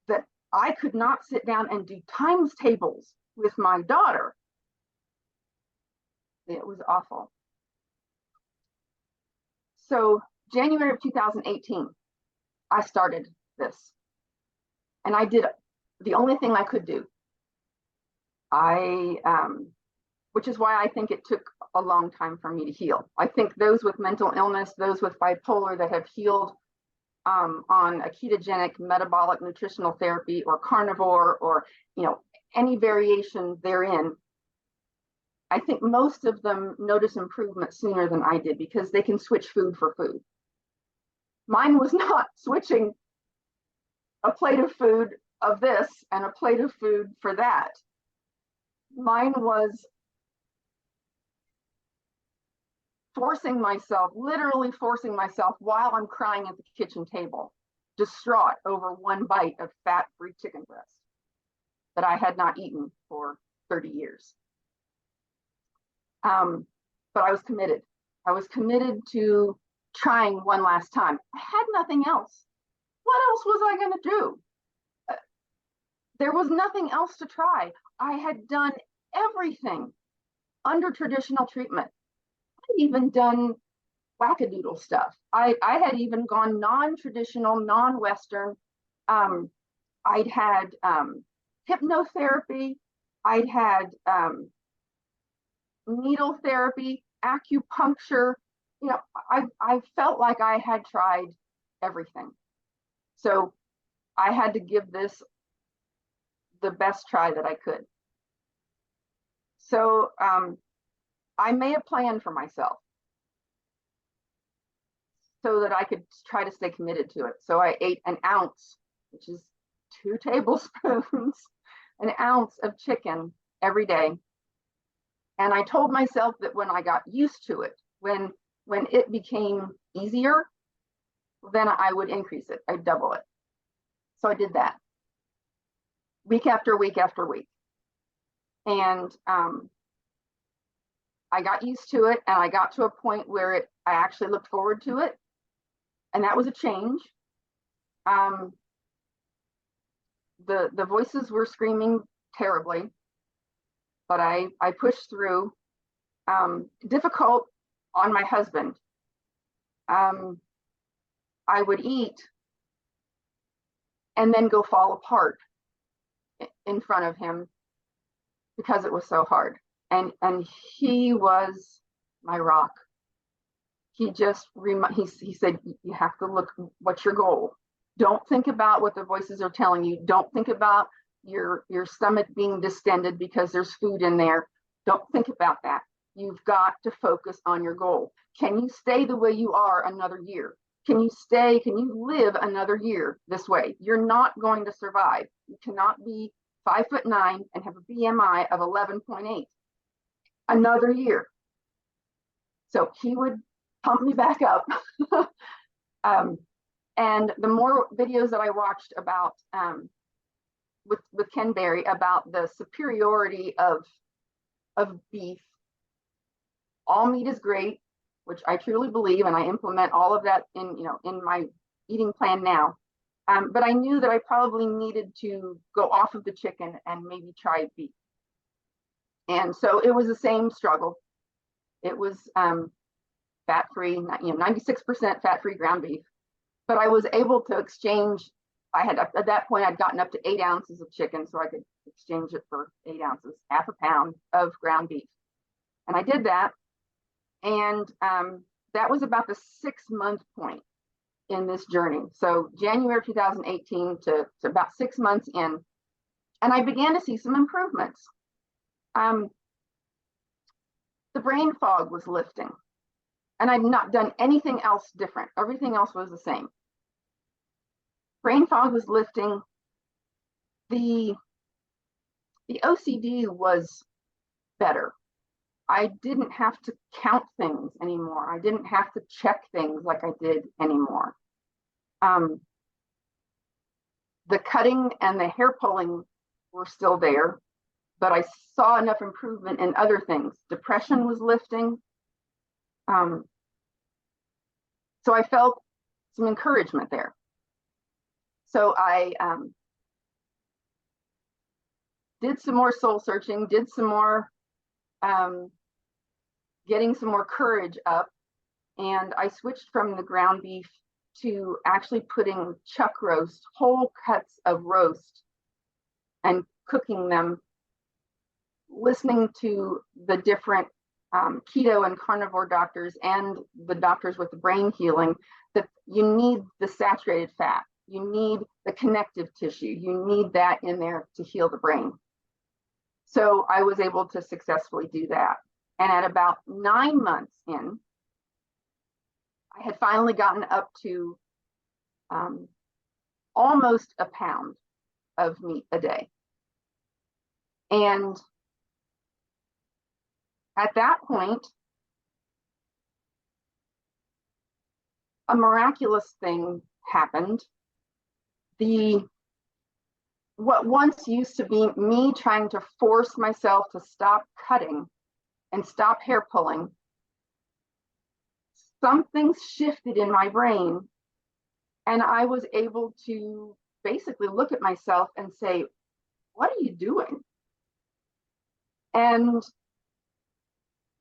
that I could not sit down and do times tables with my daughter. It was awful. So January of 2018, I started this. And I did the only thing I could do. Which is why I think it took a long time for me to heal. I think those with mental illness, those with bipolar that have healed on a ketogenic metabolic nutritional therapy or carnivore or any variation therein, I think most of them notice improvement sooner than I did because they can switch food for food. Mine was not switching a plate of food of this and a plate of food for that. Mine was literally forcing myself while I'm crying at the kitchen table, distraught over one bite of fat-free chicken breast that I had not eaten for 30 years. But I was committed. I was committed to trying one last time. I had nothing else. What else was I going to do? There was nothing else to try. I had done everything under traditional treatment. I'd even done wackadoodle stuff. I had even gone non-traditional, non-Western. I'd had hypnotherapy. I'd had needle therapy, acupuncture. You know, I felt like I had tried everything. So I had to give this the best try that I could. So I made a plan for myself so that I could try to stay committed to it. So I ate an ounce, which is 2 tablespoons, an ounce of chicken every day. And I told myself that when I got used to it, when it became easier, then I would increase it. I'd double it. So I did that week after week after week. And I got used to it, and I got to a point where I actually looked forward to it. And that was a change. The voices were screaming terribly, but I pushed through. Difficult on my husband. I would eat and then go fall apart in front of him because it was so hard. And he was my rock. He just he said, you have to look, what's your goal? Don't think about what the voices are telling you. Don't think about your stomach being distended because there's food in there. Don't think about that. You've got to focus on your goal. Can you stay the way you are another year? Can you live another year this way? You're not going to survive. You cannot be 5'9" and have a BMI of 11.8 another year. So he would pump me back up. And the more videos that I watched about with Ken Berry about the superiority of beef, all meat is great, which I truly believe, and I implement all of that in my eating plan now. But I knew that I probably needed to go off of the chicken and maybe try beef. And so it was the same struggle. It was fat-free, 96% fat-free ground beef. But I was able to exchange. At that point, I'd gotten up to 8 ounces of chicken, so I could exchange it for 8 ounces, half a pound of ground beef. And I did that. And that was about the 6-month point in this journey. So January 2018 to about 6 months in, and I began to see some improvements. The brain fog was lifting, and I'd not done anything else different. Everything else was the same. Brain fog was lifting. The OCD was better. I didn't have to count things anymore. I didn't have to check things like I did anymore. The cutting and the hair pulling were still there, but I saw enough improvement in other things. Depression was lifting. So I felt some encouragement there. So I did some more soul searching, did some more getting some more courage up, and I switched from the ground beef to actually putting chuck roast, whole cuts of roast, and cooking them, listening to the different keto and carnivore doctors and the doctors with the brain healing, that you need the saturated fat, you need the connective tissue, you need that in there to heal the brain. So I was able to successfully do that. And at about 9 months in, I had finally gotten up to almost a pound of meat a day. And at that point, a miraculous thing happened. What once used to be me trying to force myself to stop cutting and stop hair pulling something shifted in my brain, and I was able to basically look at myself and say, what are you doing? And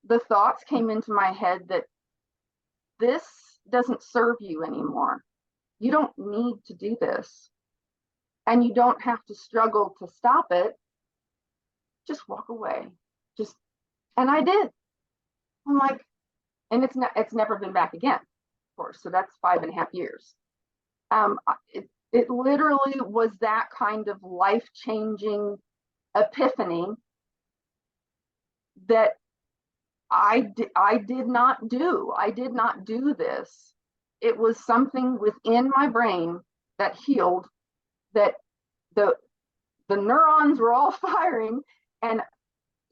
the thoughts came into my head that this doesn't serve you anymore. You don't need to do this. And you don't have to struggle to stop it. Just walk away. And I did. I'm like, and it's never been back again, of course. So that's 5.5 years. It literally was that kind of life-changing epiphany that I did not do. I did not do this. It was something within my brain that healed, that the neurons were all firing, and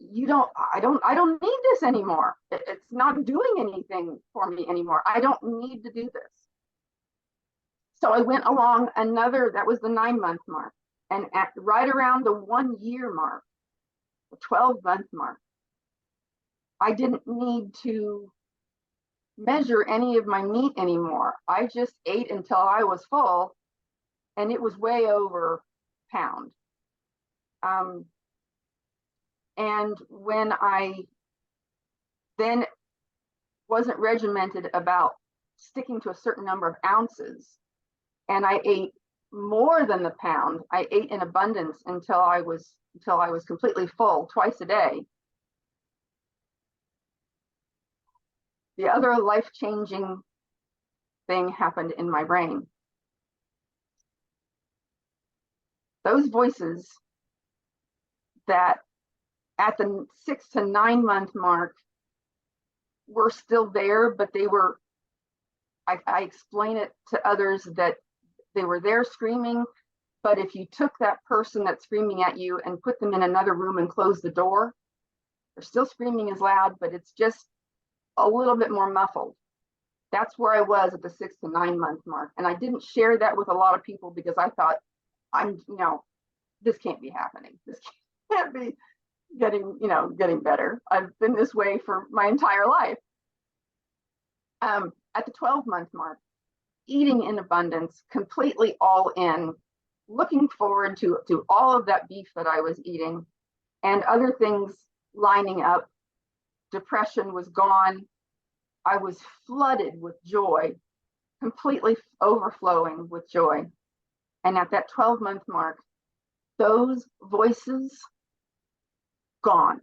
I don't need this anymore. It's not doing anything for me anymore. I don't need to do this. So I went along that was the 9-month mark. And right around the 1-year mark, the 12-month mark, I didn't need to measure any of my meat anymore. I just ate until I was full, and it was way over pound. And when I then wasn't regimented about sticking to a certain number of ounces, and I ate more than the pound, I ate in abundance until I was completely full twice a day. The other life-changing thing happened in my brain. Those voices that at the 6 to 9 month mark were still there, but they were, I explain it to others that they were there screaming, but if you took that person that's screaming at you and put them in another room and closed the door, they're still screaming as loud, but it's just a little bit more muffled. That's where I was at the 6 to 9 month mark. And I didn't share that with a lot of people because I thought, this can't be happening. This can't be getting better. I've been this way for my entire life. At the 12-month mark, eating in abundance, completely all in, looking forward to all of that beef that I was eating and other things lining up. Depression was gone. I was flooded with joy, completely overflowing with joy. And at that 12-month mark, those voices, gone,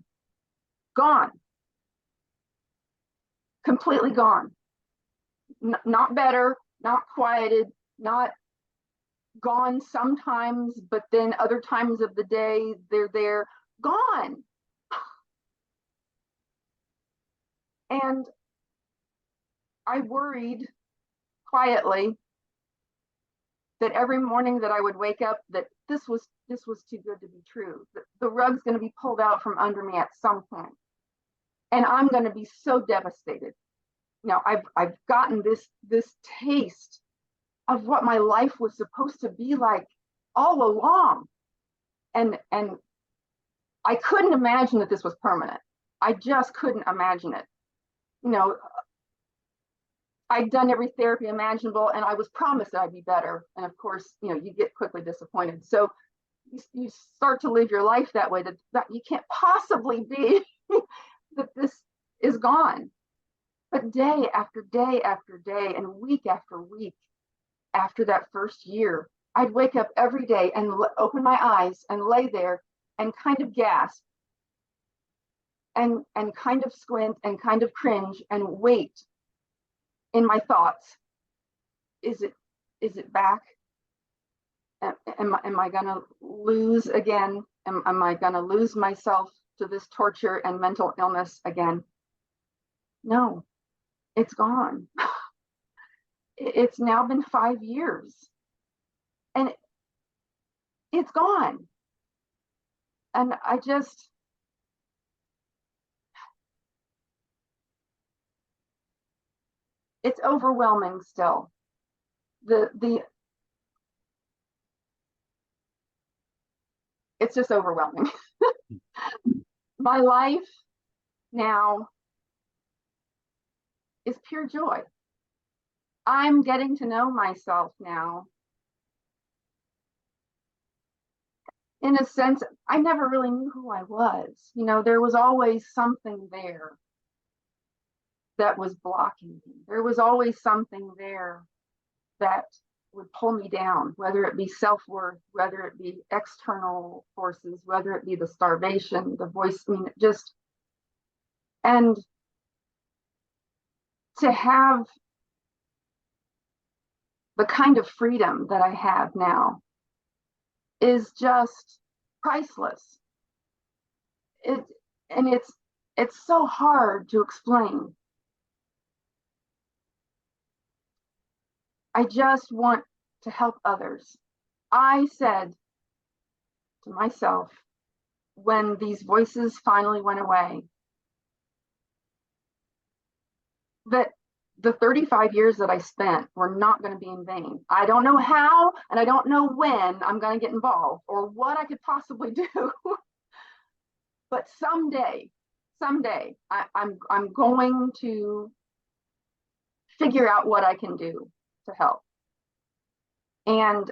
completely gone. Not better, not quieted, not gone sometimes, but then other times of the day, they're there, gone. And I worried quietly that every morning that I would wake up, that this was too good to be true. The rug's going to be pulled out from under me at some point, and I'm going to be so devastated. Now I've gotten this taste of what my life was supposed to be like all along, and I couldn't imagine that this was permanent. I just couldn't imagine it. I'd done every therapy imaginable, and I was promised that I'd be better. And of course, you get quickly disappointed. So you start to live your life that way, that you can't possibly be that this is gone. But day after day after day and week after week after that first year, I'd wake up every day and open my eyes and lay there and kind of gasp and kind of squint and kind of cringe and wait in my thoughts. Is it back? Am I gonna lose again? Am I gonna lose myself to this torture and mental illness again? No, it's gone. It's now been 5 years, and it's gone. And it's overwhelming still. It's just overwhelming. My life now is pure joy. I'm getting to know myself now. In a sense, I never really knew who I was. You know, there was always something there that was blocking me. There was always something there that would pull me down, whether it be self-worth, whether it be external forces, whether it be the starvation, the voice, I mean, just, and to have the kind of freedom that I have now is just priceless. It, and it's so hard to explain. I just want to help others. I said to myself, when these voices finally went away, that the 35 years that I spent were not going to be in vain. I don't know how, and I don't know when I'm going to get involved or what I could possibly do. But someday, I'm going to figure out what I can do to help. And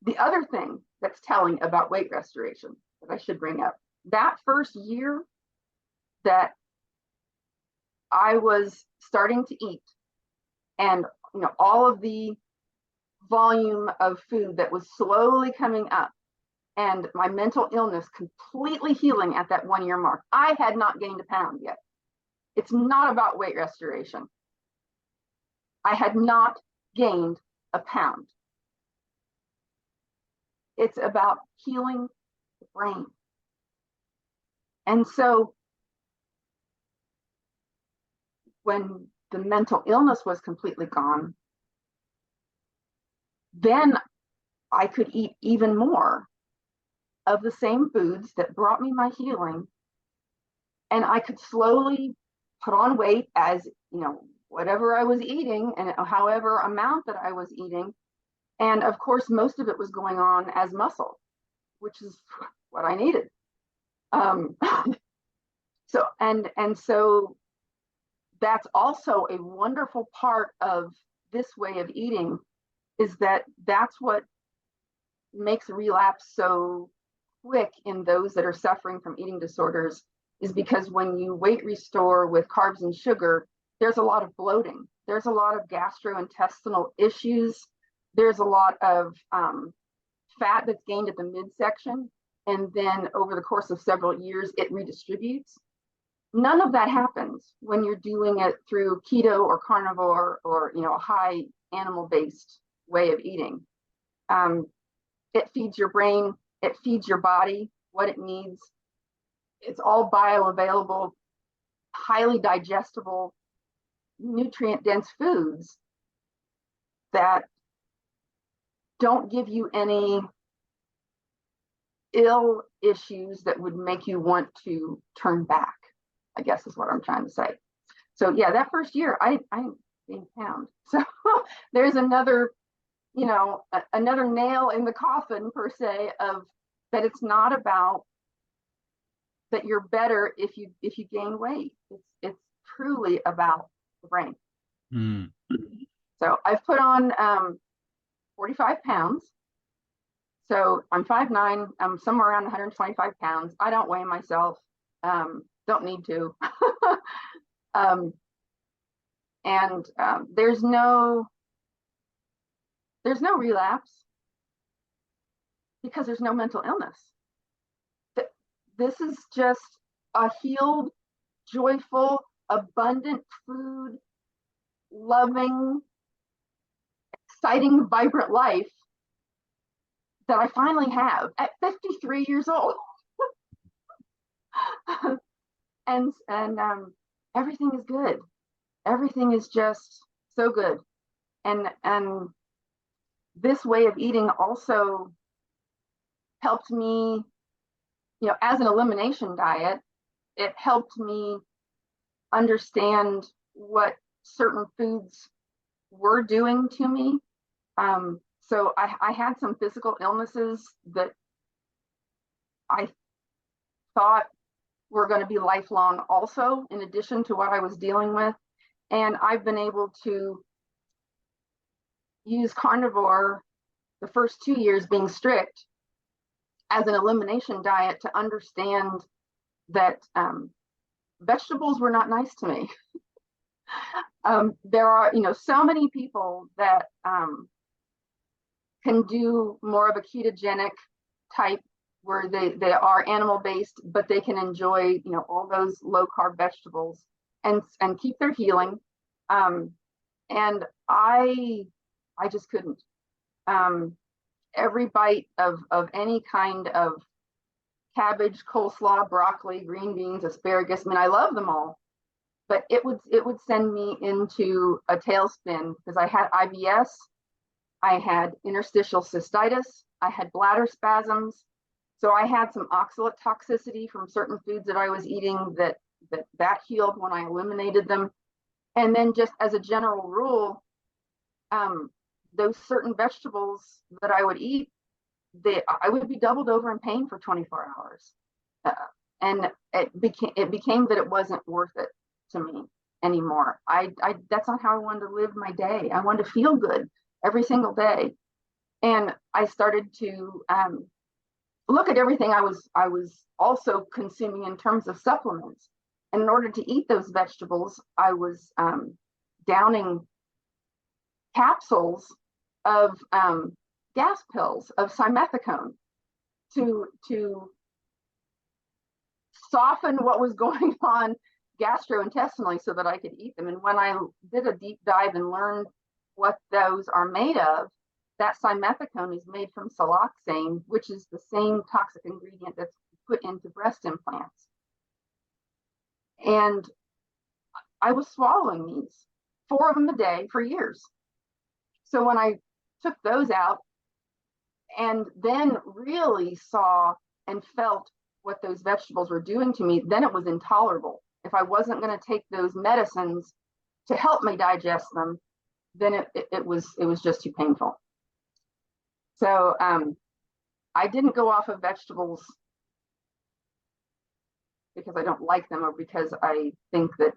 the other thing that's telling about weight restoration that I should bring up, that first year that I was starting to eat, and you know, all of the volume of food that was slowly coming up, and my mental illness completely healing at that 1 year mark. I had not gained a pound yet. It's not about weight restoration. I had not gained a pound. It's about healing the brain. And so when the mental illness was completely gone, then I could eat even more of the same foods that brought me my healing. And I could slowly put on weight as, you know, whatever I was eating and however amount that I was eating. And of course, most of it was going on as muscle, which is what I needed. So that's also a wonderful part of this way of eating, is that that's what makes relapse so quick in those that are suffering from eating disorders, is because when you weight restore with carbs and sugar, there's a lot of bloating, there's a lot of gastrointestinal issues, there's a lot of fat that's gained at the midsection, and then over the course of several years it redistributes. None of that happens when you're doing it through keto or carnivore or, you know, a high animal-based way of eating. It feeds your brain, it feeds your body what it needs. It's all bioavailable, highly digestible, nutrient-dense foods that don't give you any ill issues that would make you want to turn back, I guess is what I'm trying to say. So yeah, that first year, I gained a pound. So there's another, you know, another nail in the coffin per se, of that it's not about that you're better if you gain weight. It's truly about the brain. Mm. So I've put on 45 pounds. So I'm 5'9", I'm somewhere around 125 pounds. I don't weigh myself, don't need to. There's no relapse because there's no mental illness. This is just a healed, joyful, abundant food, loving, exciting, vibrant life that I finally have at 53 years old. and everything is good. Everything is just so good. And this way of eating also helped me, you know, as an elimination diet, it helped me understand what certain foods were doing to me. So I had some physical illnesses that I thought were going to be lifelong also, in addition to what I was dealing with. And I've been able to use carnivore the first 2 years being strict as an elimination diet to understand that vegetables were not nice to me. There are, so many people that can do more of a ketogenic type where they are animal based, but they can enjoy, all those low carb vegetables and keep their healing. And I just couldn't. Every bite of any kind of cabbage, coleslaw, broccoli, green beans, asparagus, I mean, I love them all, but it would send me into a tailspin because I had IBS, I had interstitial cystitis, I had bladder spasms. So I had some oxalate toxicity from certain foods that I was eating that healed when I eliminated them. And then just as a general rule, those certain vegetables that I would eat, I would be doubled over in pain for 24 hours. And it became that it wasn't worth it to me anymore. That's not how I wanted to live my day. I wanted to feel good every single day. And I started to look at everything I was also consuming in terms of supplements. And in order to eat those vegetables, I was downing capsules of gas pills of simethicone to soften what was going on gastrointestinally so that I could eat them. And when I did a deep dive and learned what those are made of, that simethicone is made from siloxane, which is the same toxic ingredient that's put into breast implants. And I was swallowing these, 4 of them a day for years. So when I took those out and then really saw and felt what those vegetables were doing to me, then it was intolerable. If I wasn't going to take those medicines to help me digest them, then it was just too painful. So I didn't go off of vegetables because I don't like them or because I think that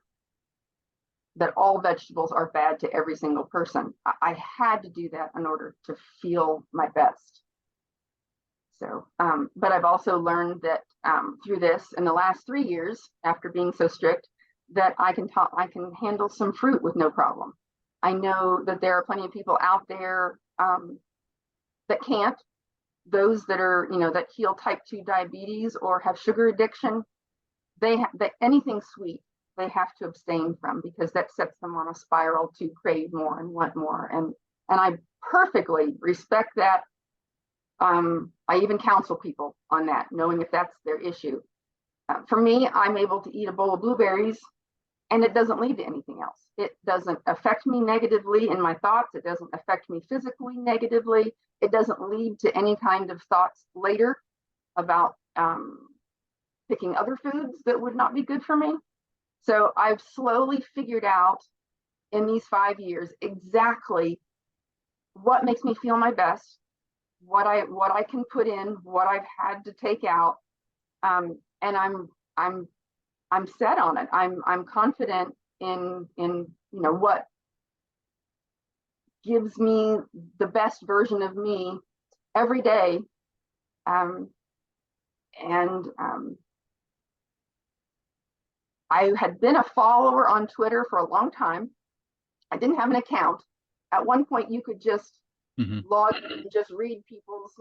all vegetables are bad to every single person. I had to do that in order to feel my best. So, but I've also learned that through this in the last 3 years, after being so strict, that I can handle some fruit with no problem. I know that there are plenty of people out there that can't. Those that are, that heal type 2 diabetes or have sugar addiction, that anything sweet they have to abstain from because that sets them on a spiral to crave more and want more. And I perfectly respect that. I even counsel people on that, knowing if that's their issue. For me, I'm able to eat a bowl of blueberries and it doesn't lead to anything else. It doesn't affect me negatively in my thoughts. It doesn't affect me physically negatively. It doesn't lead to any kind of thoughts later about picking other foods that would not be good for me. So I've slowly figured out in these 5 years exactly what makes me feel my best, what I can put in, what I've had to take out, and I'm set on it. I'm confident in what gives me the best version of me every day, I had been a follower on Twitter for a long time. I didn't have an account. At one point, you could just log in and just read people's,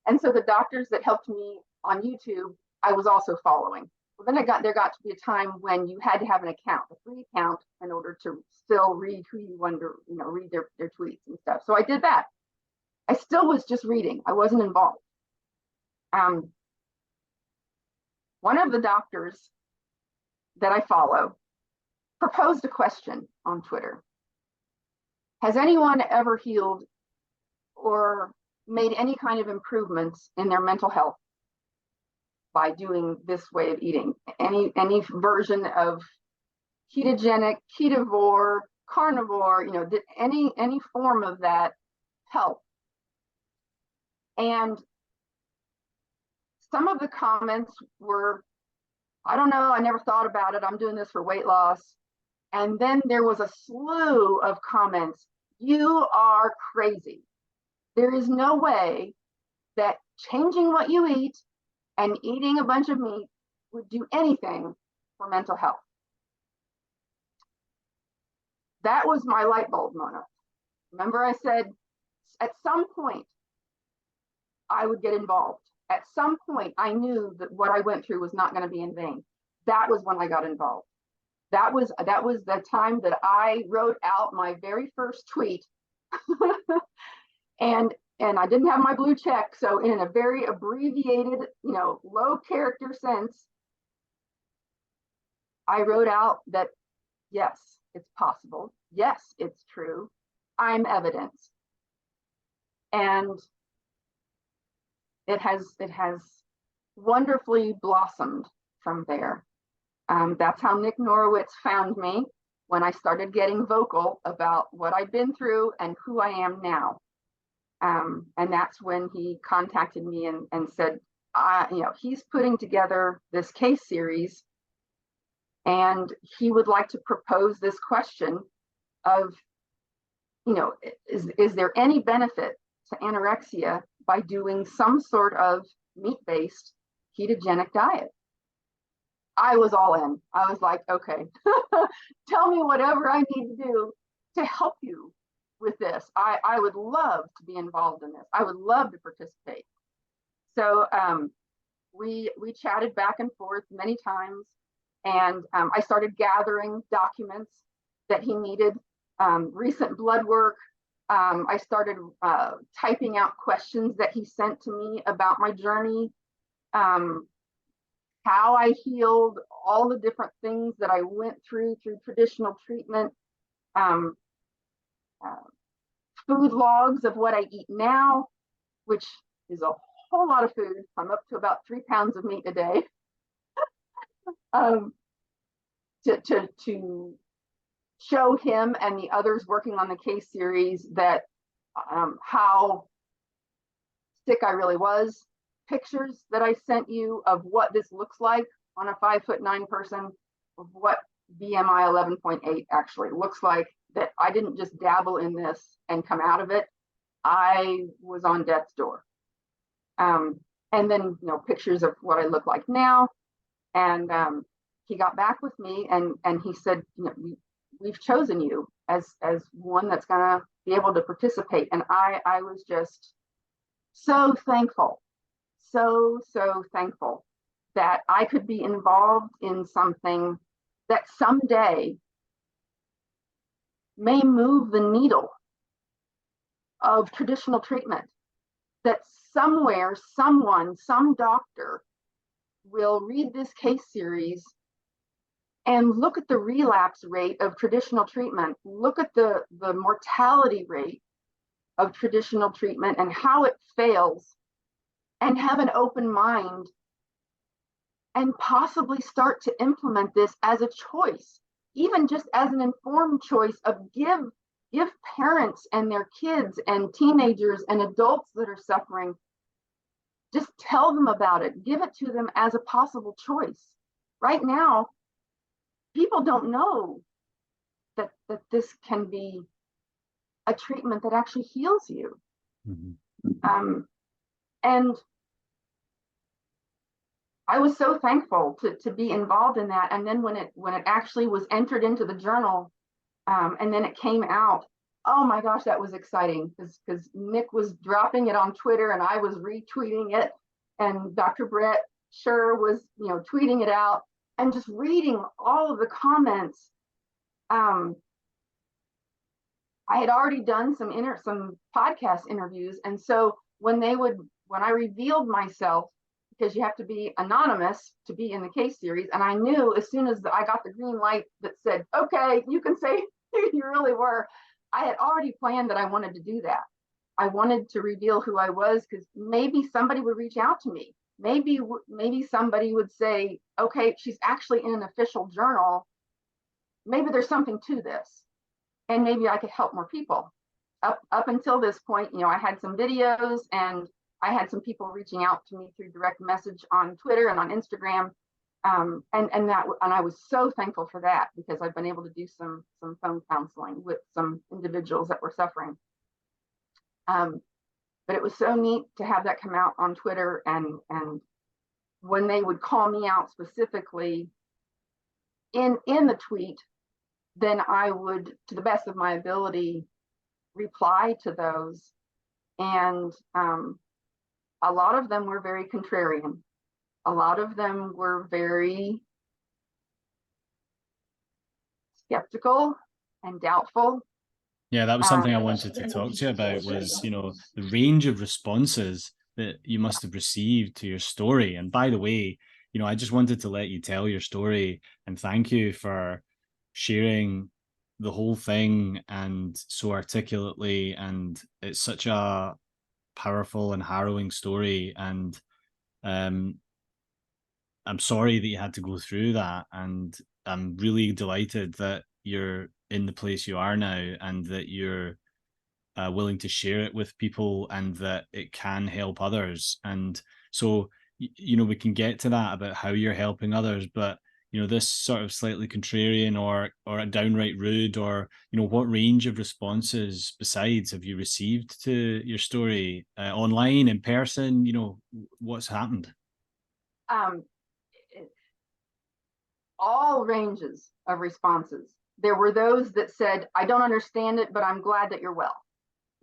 And so the doctors that helped me on YouTube, I was also following. Well, then there got to be a time when you had to have an account, a free account, in order to still read who you wanted to, read their tweets and stuff. So I did that. I still was just reading. I wasn't involved. One of the doctors that I follow proposed a question on Twitter. Has anyone ever healed or made any kind of improvements in their mental health by doing this way of eating? Any version of ketogenic, ketovore, carnivore, did any form of that help? And some of the comments were, I don't know, I never thought about it. I'm doing this for weight loss. And then there was a slew of comments. You are crazy. There is no way that changing what you eat and eating a bunch of meat would do anything for mental health. That was my light bulb moment. Remember, I said at some point I would get involved. At some point, I knew that what I went through was not going to be in vain. That was when I got involved. That was the time that I wrote out my very first tweet, and I didn't have my blue check. So in a very abbreviated, low character sense, I wrote out that yes, it's possible. Yes, it's true. I'm evidence, and it has wonderfully blossomed from there. That's how Nick Norwitz found me when I started getting vocal about what I'd been through and who I am now. And that's when he contacted me and said, he's putting together this case series, and he would like to propose this question of, is there any benefit to anorexia by doing some sort of meat-based ketogenic diet? I was all in. I was like, okay, tell me whatever I need to do to help you with this. I would love to be involved in this. I would love to participate. So we chatted back and forth many times, and I started gathering documents that he needed, recent blood work. I started typing out questions that he sent to me about my journey, how I healed, all the different things that I went through traditional treatment, food logs of what I eat now, which is a whole lot of food. I'm up to about 3 pounds of meat a day. To show him and the others working on the case series that how sick I really was. Pictures that I sent you of what this looks like on a 5'9" person, of what BMI 11.8 actually looks like, that I didn't just dabble in this and come out of it. I was on death's door. And then, pictures of what I look like now. And he got back with me and he said, we've chosen you as one that's gonna be able to participate. And I was just so thankful, so thankful that I could be involved in something that someday may move the needle of traditional treatment, that somewhere, someone, some doctor will read this case series and look at the relapse rate of traditional treatment, look at the mortality rate of traditional treatment and how it fails, and have an open mind and possibly start to implement this as a choice, even just as an informed choice of give parents and their kids and teenagers and adults that are suffering, just tell them about it, give it to them as a possible choice. Right now, people don't know that this can be a treatment that actually heals you. Mm-hmm. And I was so thankful to be involved in that. And then when it actually was entered into the journal, and then it came out, oh my gosh, that was exciting, because Nick was dropping it on Twitter and I was retweeting it, and Dr. Brett Scher was tweeting it out, and just reading all of the comments. I had already done some podcast interviews, and so when I revealed myself, because you have to be anonymous to be in the case series, and I knew as soon as I got the green light that said, okay, you can say who you really were, I had already planned that I wanted to do that. I wanted to reveal who I was, because maybe somebody would reach out to me. Maybe somebody would say, okay, she's actually in an official journal. Maybe there's something to this, and maybe I could help more people. Up until this point, I had some videos, and I had some people reaching out to me through direct message on Twitter and on Instagram. And I was so thankful for that, because I've been able to do some phone counseling with some individuals that were suffering. But it was so neat to have that come out on Twitter, and when they would call me out specifically in the tweet, then I would, to the best of my ability, reply to those. And a lot of them were very contrarian. A lot of them were very skeptical and doubtful. Yeah, that was something I wanted to talk to you about, was, the range of responses that you must have received to your story. And by the way, I just wanted to let you tell your story and thank you for sharing the whole thing and so articulately. And it's such a powerful and harrowing story. And I'm sorry that you had to go through that. And I'm really delighted that you're in the place you are now, and that you're willing to share it with people, and that it can help others. And so, we can get to that about how you're helping others, but this sort of slightly contrarian or a downright rude, or what range of responses besides have you received to your story, online, in person? What's happened? Um, all ranges of responses. There were those that said, I don't understand it, but I'm glad that you're well.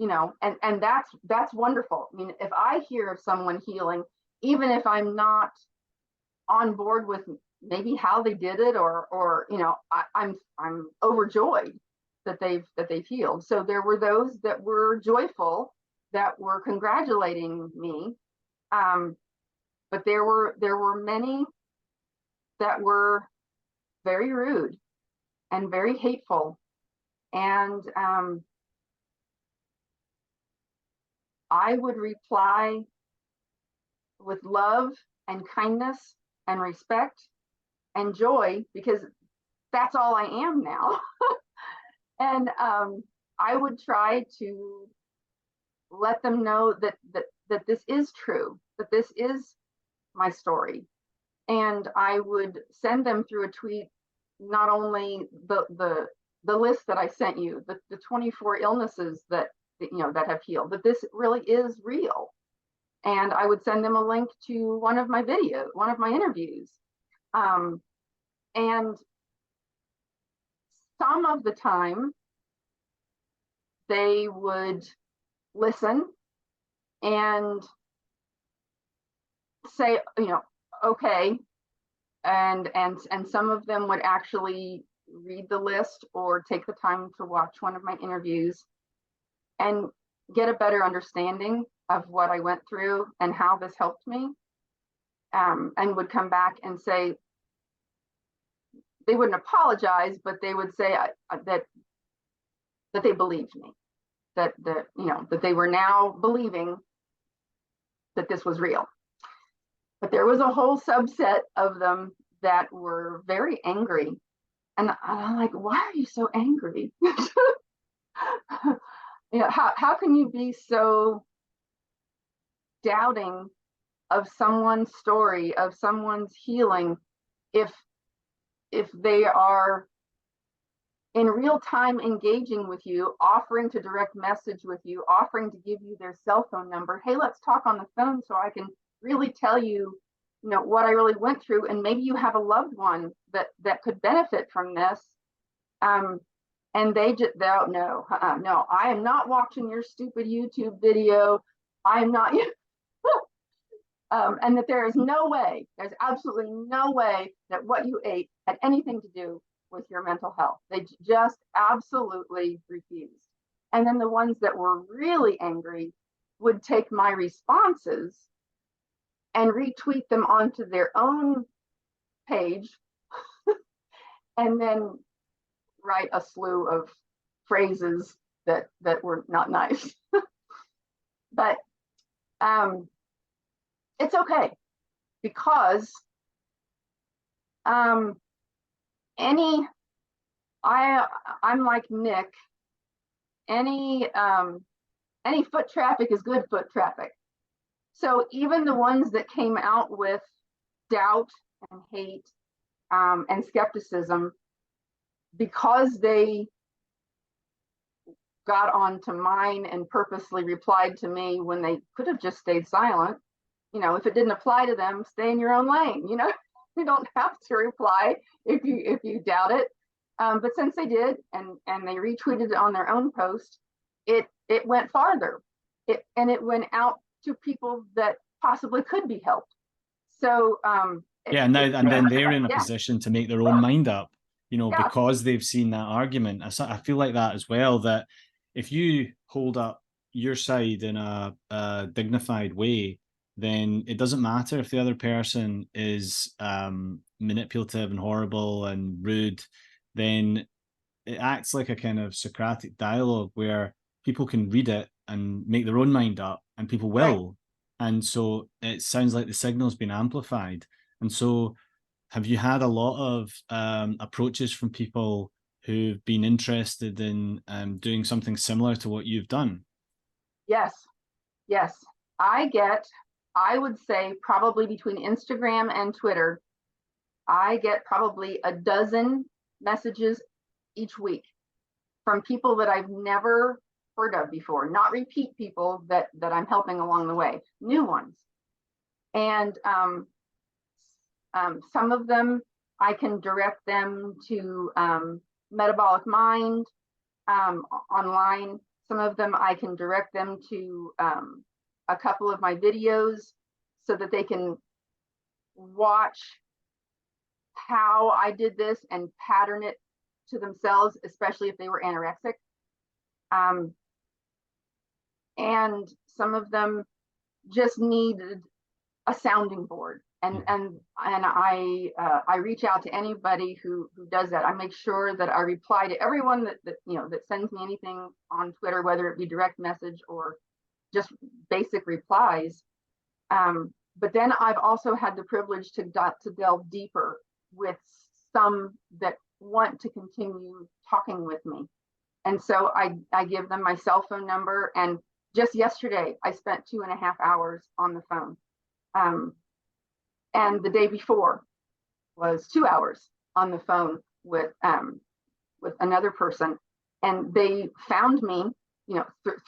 And that's wonderful. I mean, if I hear of someone healing, even if I'm not on board with maybe how they did it, or I'm overjoyed that they've healed. So there were those that were joyful, that were congratulating me. But there were many that were very rude and very hateful. And I would reply with love and kindness and respect and joy, because that's all I am now. And I would try to let them know that this is true, that this is my story. And I would send them through a tweet not only the list that I sent you, the 24 illnesses that have healed, that this really is real. And I would send them a link to one of my interviews. And some of the time they would listen and say, okay. And some of them would actually read the list or take the time to watch one of my interviews and get a better understanding of what I went through and how this helped me, and would come back and say, they wouldn't apologize, but they would say that they believed me, that they were now believing that this was real. But there was a whole subset of them that were very angry. And I'm like, why are you so angry? How can you be so doubting of someone's story, of someone's healing, if they are in real time engaging with you, offering to direct message with you, offering to give you their cell phone number? Hey, let's talk on the phone so I can really tell you, what I really went through, and maybe you have a loved one that could benefit from this. And they just, no, I am not watching your stupid YouTube video. I am not. And that there's absolutely no way that what you ate had anything to do with your mental health. They just absolutely refused. And then the ones that were really angry would take my responses and retweet them onto their own page, and then write a slew of phrases that were not nice. But it's okay, because I'm like Nick. Any foot traffic is good foot traffic. So even the ones that came out with doubt and hate and skepticism because they got onto mine and purposely replied to me when they could have just stayed silent. You know, if it didn't apply to them, stay in your own lane. You know, you don't have to reply if you doubt it. But since they did, and they retweeted it on their own post, it went farther. It went out to people that possibly could be helped. So yeah, and then they're in a yeah, position to make their own mind up, you know, yeah, because they've seen that argument. I feel like that as well, that if you hold up your side in a dignified way, then it doesn't matter if the other person is manipulative and horrible and rude. Then it acts like a kind of Socratic dialogue where people can read it and make their own mind up, and people right. will. And so it sounds like the signal's been amplified. And so, have you had a lot of approaches from people who've been interested in doing something similar to what you've done? Yes, yes. I would say probably between Instagram and Twitter, I get probably a dozen messages each week from people that I've never heard of before, not repeat people that I'm helping along the way, new ones. And some of them I can direct them to Metabolic Mind online. Some of them I can direct them to a couple of my videos so that they can watch how I did this and pattern it to themselves, especially if they were anorexic. And some of them just needed a sounding board. And I reach out to anybody who does that. I make sure that I reply to everyone that sends me anything on Twitter, whether it be direct message or just basic replies. But then I've also had the privilege to delve deeper with some that want to continue talking with me. And so I give them my cell phone number. And just yesterday, I spent 2.5 hours on the phone. And the day before was 2 hours on the phone with another person. And they found me,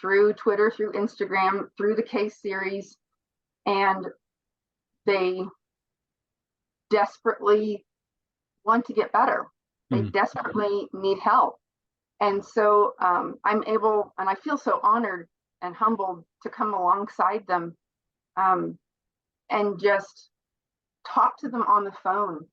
through Twitter, through Instagram, through the case series. And they desperately want to get better. They desperately need help. And so I'm able, and I feel so honored and humbled to come alongside them and just talk to them on the phone.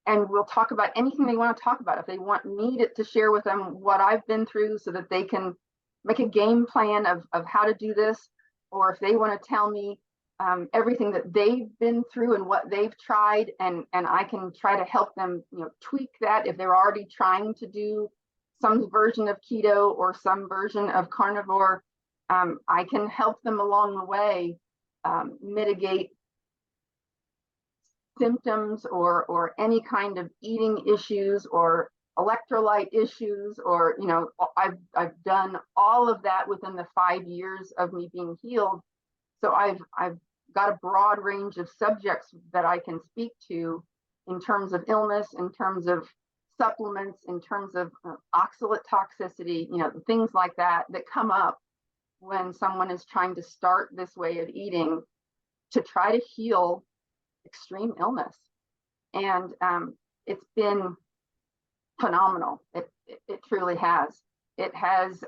And we'll talk about anything they want to talk about. If they want me to share with them what I've been through so that they can make a game plan of how to do this, or if they want to tell me everything that they've been through and what they've tried, and I can try to help them, tweak that if they're already trying to do some version of keto or some version of carnivore. I can help them along the way mitigate symptoms or any kind of eating issues or electrolyte issues, or I've done all of that within the 5 years of me being healed. So I've got a broad range of subjects that I can speak to in terms of illness, in terms of supplements, in terms of oxalate toxicity, things like that come up when someone is trying to start this way of eating to try to heal extreme illness. And it's been phenomenal. It truly has. It has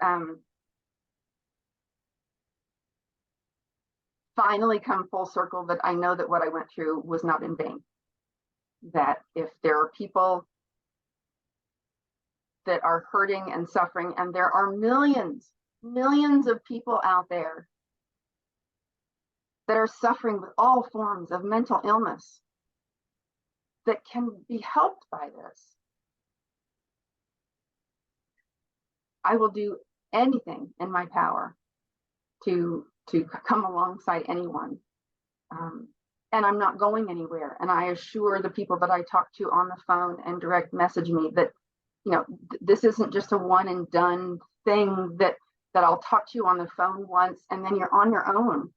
finally come full circle that I know that what I went through was not in vain. That if there are people that are hurting and suffering, and there are millions of people out there that are suffering with all forms of mental illness that can be helped by this, I will do anything in my power to come alongside anyone. And I'm not going anywhere. And I assure the people that I talk to on the phone and direct message me that, this isn't just a one and done thing that I'll talk to you on the phone once and then you're on your own.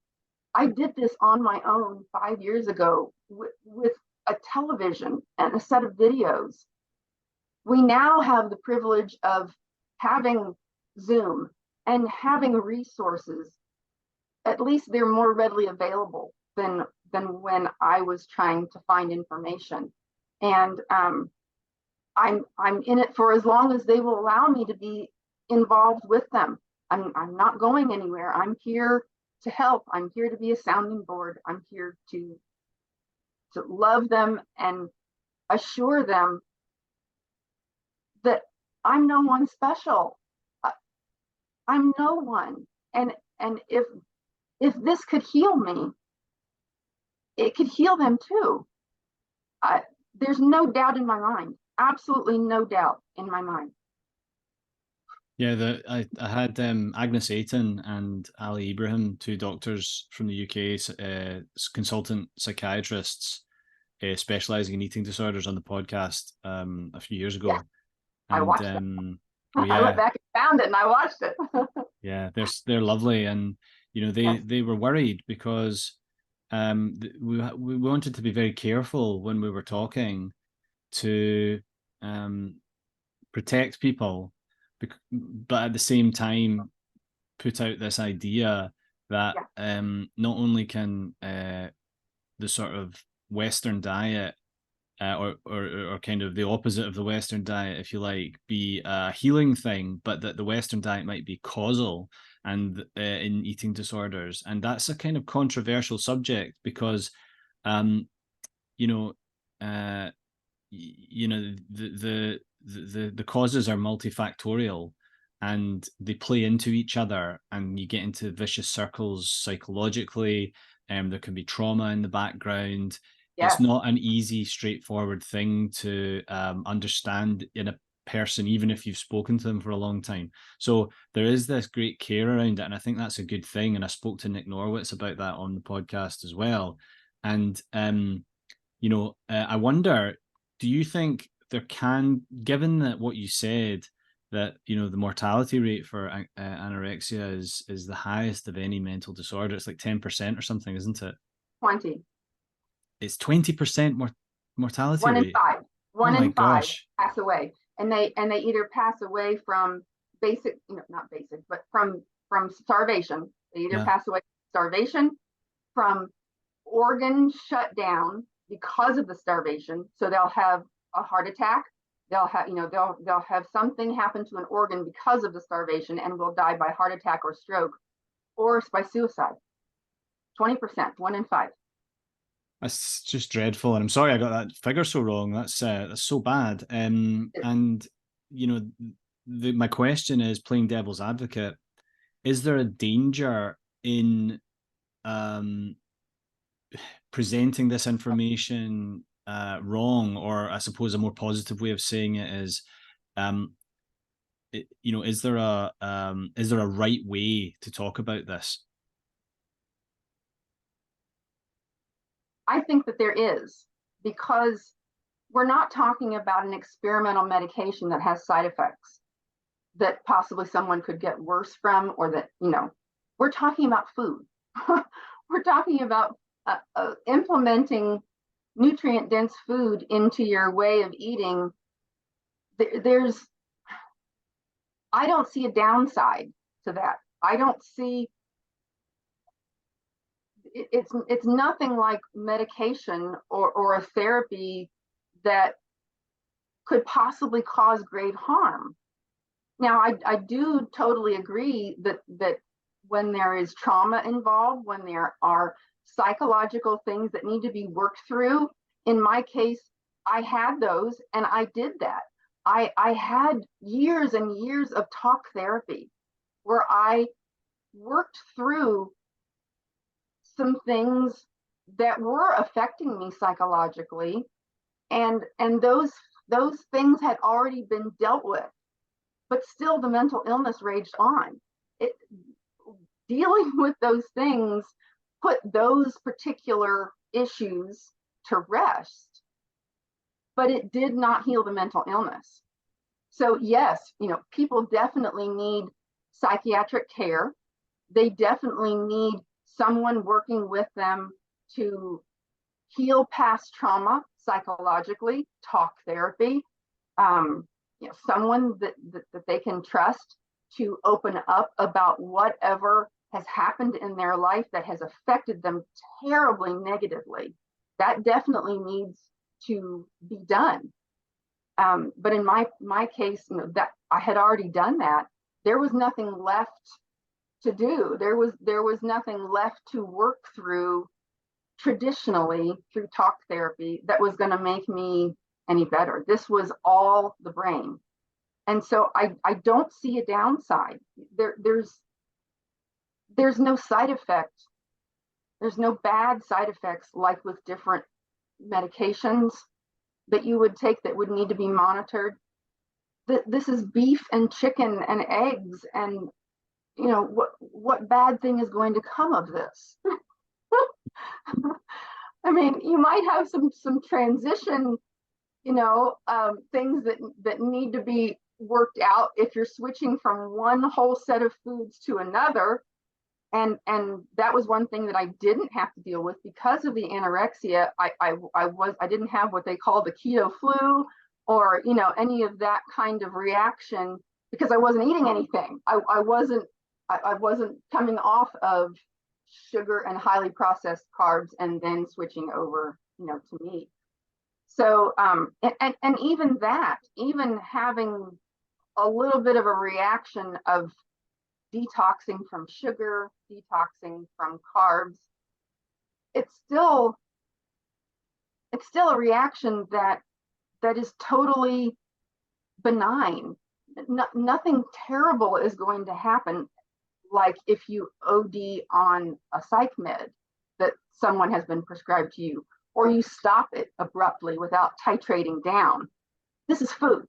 I did this on my own 5 years ago with a television and a set of videos. We now have the privilege of having Zoom and having resources. At least they're more readily available than when I was trying to find information. And I'm in it for as long as they will allow me to be involved with them. I'm not going anywhere. I'm here to help. I'm here to be a sounding board. I'm here to love them and assure them that I'm no one special. I'm no one. And if this could heal me, it could heal them too. There's no doubt in my mind. Absolutely no doubt in my mind. Yeah, I had Agnes Ayton and Ali Ibrahim, two doctors from the UK, consultant psychiatrists specializing in eating disorders, on the podcast a few years ago. Yeah, I watched it. Oh, I went back and found it and I watched it. Yeah, they're lovely, and they were worried because we wanted to be very careful when we were talking to protect people, but at the same time put out this idea that not only can the sort of Western diet or kind of the opposite of the Western diet, if you like, be a healing thing, but that the Western diet might be causal and in eating disorders. And that's a kind of controversial subject because the causes are multifactorial and they play into each other, and you get into vicious circles psychologically. There can be trauma in the background. It's not an easy, straightforward thing to understand in a person, even if you've spoken to them for a long time. So there is this great care around it, and I think that's a good thing. And I spoke to Nick Norwitz about that on the podcast as well. And I wonder, do you think there can, given that what you said, that the mortality rate for anorexia is the highest of any mental disorder? It's like 10% or something, isn't it? 20. It's 20% mortality rate. 1 in 5. One oh in 5 gosh. pass away, and they either pass away from basic, not basic, but from starvation. They either pass away from starvation, from organ shutdown because of the starvation. So they'll have a heart attack. They'll have, they'll have something happen to an organ because of the starvation and will die by heart attack or stroke, or by suicide. 20%, 1 in 5. That's just dreadful, and I'm sorry I got that figure so wrong. That's so bad. And my question is, playing devil's advocate, is there a danger in presenting this information wrong? Or I suppose a more positive way of saying it is, is there a right way to talk about this? I think that there is, because we're not talking about an experimental medication that has side effects that possibly someone could get worse from, or that, we're talking about food. We're talking about implementing nutrient-dense food into your way of eating. I don't see a downside to that. I don't see, it's nothing like medication or a therapy that could possibly cause grave harm. Now, I do totally agree that when there is trauma involved, when there are psychological things that need to be worked through, in my case, I had those, and I did that. I had years and years of talk therapy where I worked through some things that were affecting me psychologically, and those things had already been dealt with, but still the mental illness raged on. Dealing with those things put those particular issues to rest, but it did not heal the mental illness. So yes, people definitely need psychiatric care. They definitely need someone working with them to heal past trauma psychologically, talk therapy, someone that they can trust to open up about whatever has happened in their life that has affected them terribly negatively. That definitely needs to be done. But in my case, that I had already done that. There was nothing left to do. There was nothing left to work through traditionally through talk therapy that was going to make me any better. This was all the brain. And so I don't see a downside. There's no side effect. There's no bad side effects like with different medications that you would take that would need to be monitored. This is beef and chicken and eggs, and what bad thing is going to come of this? I mean, you might have some transition, things that need to be worked out if you're switching from one whole set of foods to another. And that was one thing that I didn't have to deal with because of the anorexia. I didn't have what they call the keto flu or any of that kind of reaction because I wasn't eating anything. I wasn't coming off of sugar and highly processed carbs and then switching over to meat. So and even having a little bit of a reaction of detoxing from sugar, detoxing from carbs, it's still a reaction that is totally benign. Nothing terrible is going to happen, like if you OD on a psych med that someone has been prescribed to you, or you stop it abruptly without titrating down. This is food.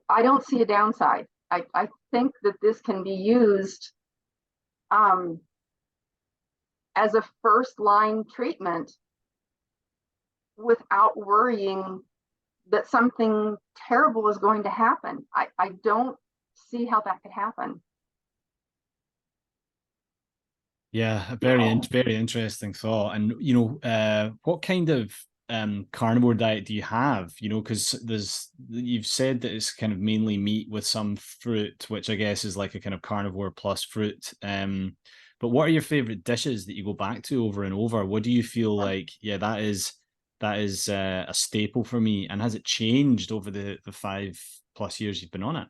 I don't see a downside. I think that this can be used as a first line treatment without worrying that something terrible is going to happen. I don't see how that could happen. Yeah, very interesting thought. And what kind of carnivore diet do you have? Because you've said that it's kind of mainly meat with some fruit, which I guess is like a kind of carnivore plus fruit. But what are your favorite dishes that you go back to over and over? What do you feel like? Yeah, that is a staple for me. And has it changed over the 5+ years you've been on it?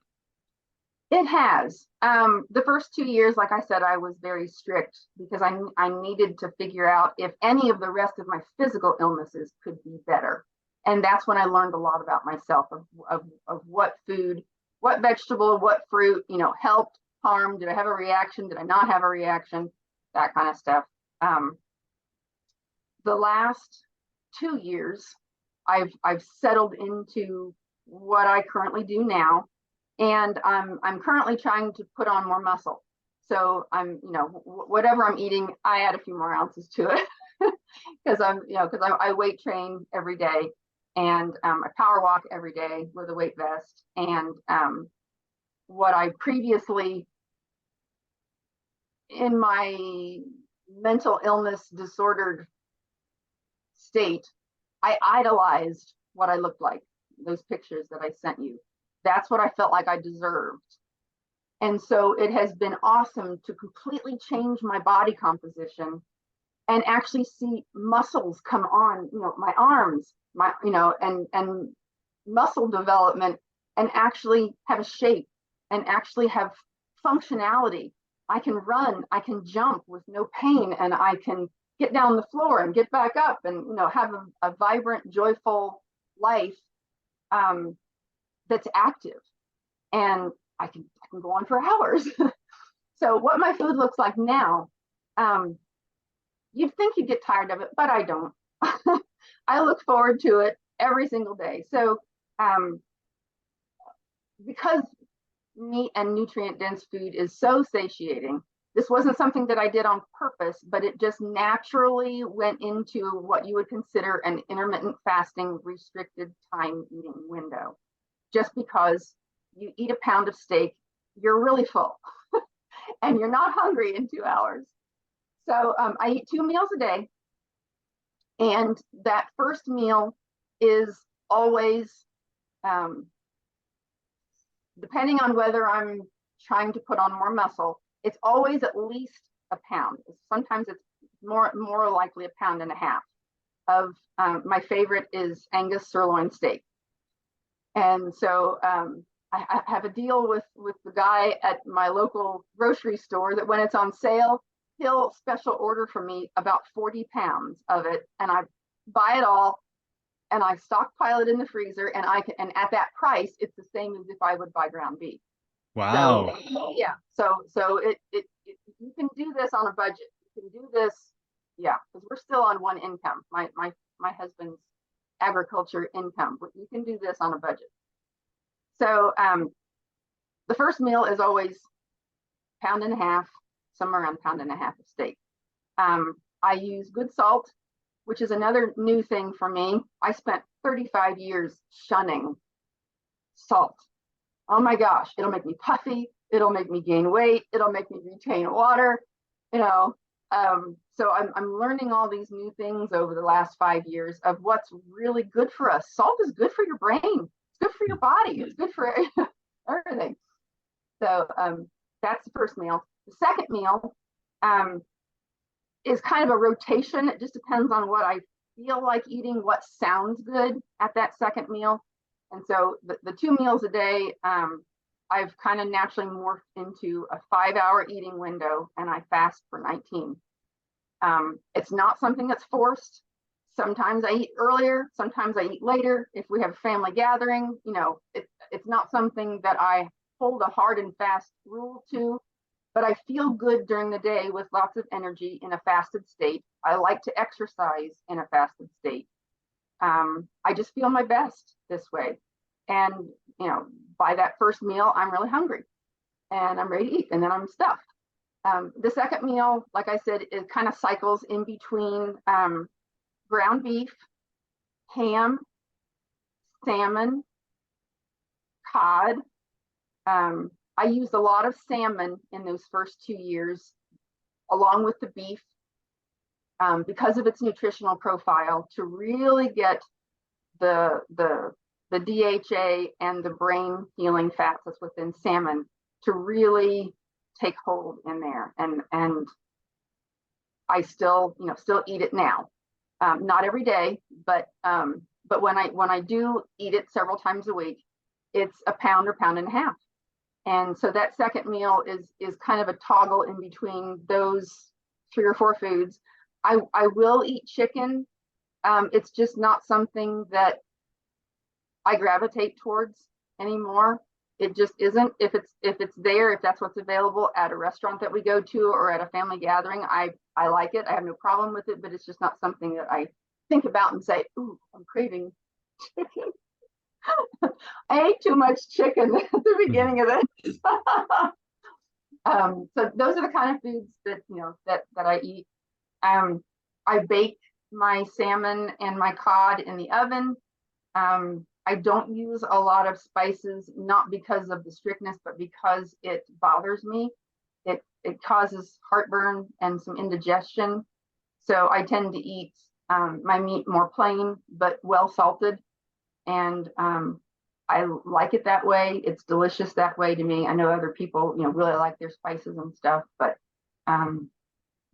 It has. The first 2 years, like I said, I was very strict because I needed to figure out if any of the rest of my physical illnesses could be better. And that's when I learned a lot about myself of what food, what vegetable, what fruit, helped, harmed. Did I have a reaction? Did I not have a reaction? That kind of stuff. The last 2 years, I've settled into what I currently do now. And I'm currently trying to put on more muscle. So I'm, whatever I'm eating, I add a few more ounces to it because I weight train every day and I power walk every day with a weight vest. And what I previously, in my mental illness disordered state, I idolized what I looked like, those pictures that I sent you. That's what I felt like I deserved. And so it has been awesome to completely change my body composition and actually see muscles come on, my arms, and muscle development, and actually have a shape and actually have functionality. I can run, I can jump with no pain, and I can get down the floor and get back up and, have a vibrant, joyful life. That's active, and I can go on for hours. So what my food looks like now, you'd think you'd get tired of it, but I don't. I look forward to it every single day. So because meat and nutrient dense food is so satiating, this wasn't something that I did on purpose, but it just naturally went into what you would consider an intermittent fasting restricted time eating window. Just because you eat a pound of steak, you're really full and you're not hungry in 2 hours. So I eat 2 meals a day, and that first meal is always, um, depending on whether I'm trying to put on more muscle, it's always at least a pound. Sometimes it's more likely a pound and a half of, my favorite is Angus sirloin steak. And so I have a deal with the guy at my local grocery store that when it's on sale, he'll special order for me about 40 pounds of it, and I buy it all and I stockpile it in the freezer, and and at that price, it's the same as if I would buy ground beef. Wow. So yeah, so you can do this on a budget. You can do this, yeah, because we're still on one income. My husband's agriculture income, but you can do this on a budget. So the first meal is always pound and a half, somewhere around pound and a half of steak. I use good salt, which is another new thing for me. I spent 35 years shunning salt. Oh my gosh, it'll make me puffy. It'll make me gain weight. It'll make me retain water. You know, so I'm learning all these new things over the last 5 years of what's really good for us. Salt is good for your brain. It's good for your body. It's good for everything. So that's the first meal. The second meal is kind of a rotation. It just depends on what I feel like eating, what sounds good at that second meal. And so the 2 meals a day, I've kind of naturally morphed into a 5-hour eating window, and I fast for 19. It's not something that's forced. Sometimes I eat earlier, sometimes I eat later. If we have a family gathering, you know, it's not something that I hold a hard and fast rule to, but I feel good during the day with lots of energy in a fasted state. I like to exercise in a fasted state. I just feel my best this way. And, you know, by that first meal, I'm really hungry and I'm ready to eat, and then I'm stuffed. The second meal, like I said, it kind of cycles in between ground beef, ham, salmon, cod. I used a lot of salmon in those first 2 years, along with the beef, because of its nutritional profile, to really get the DHA and the brain healing fats that's within salmon to really take hold in there. And I still eat it now, not every day, but when I do eat it several times a week, it's a pound or pound and a half. And so that second meal is kind of a toggle in between those 3 or 4 foods. I will eat chicken. It's just not something that I gravitate towards anymore. It just isn't. If it's there, if that's what's available at a restaurant that we go to or at a family gathering, I like it. I have no problem with it, but it's just not something that I think about and say, ooh, I'm craving chicken. I ate too much chicken at the beginning of this. So those are the kind of foods that I eat. I bake my salmon and my cod in the oven. I don't use a lot of spices, not because of the strictness, but because it bothers me. It causes heartburn and some indigestion. So I tend to eat my meat more plain, but well salted. And I like it that way. It's delicious that way to me. I know other people, really like their spices and stuff, but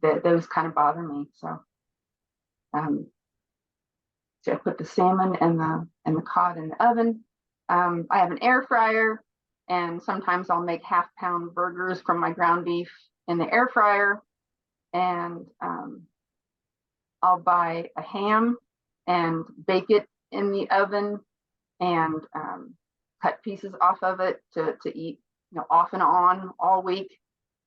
those kind of bother me. So I put the salmon and the cod in the oven. I have an air fryer, and sometimes I'll make half-pound burgers from my ground beef in the air fryer. And I'll buy a ham and bake it in the oven, and cut pieces off of it to eat, off and on all week,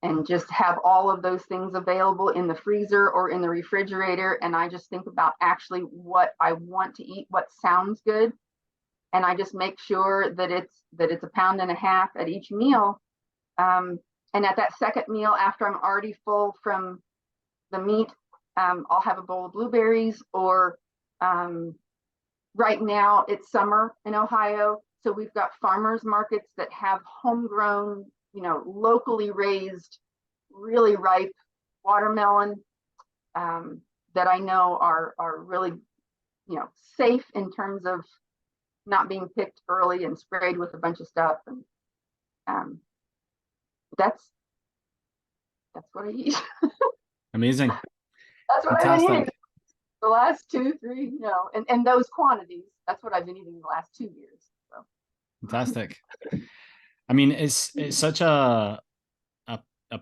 and just have all of those things available in the freezer or in the refrigerator. And I just think about actually what I want to eat, what sounds good, and I just make sure that it's a pound and a half at each meal. And at that second meal, after I'm already full from the meat, I'll have a bowl of blueberries, or right now it's summer in Ohio, so we've got farmers markets that have homegrown, locally raised, really ripe watermelon that I know are really, safe in terms of not being picked early and sprayed with a bunch of stuff. And that's what I eat. Amazing. That's what I've been eating Fantastic. the last 2, 3, and those quantities. That's what I've been eating the last 2 years. So. Fantastic. I mean, it's such a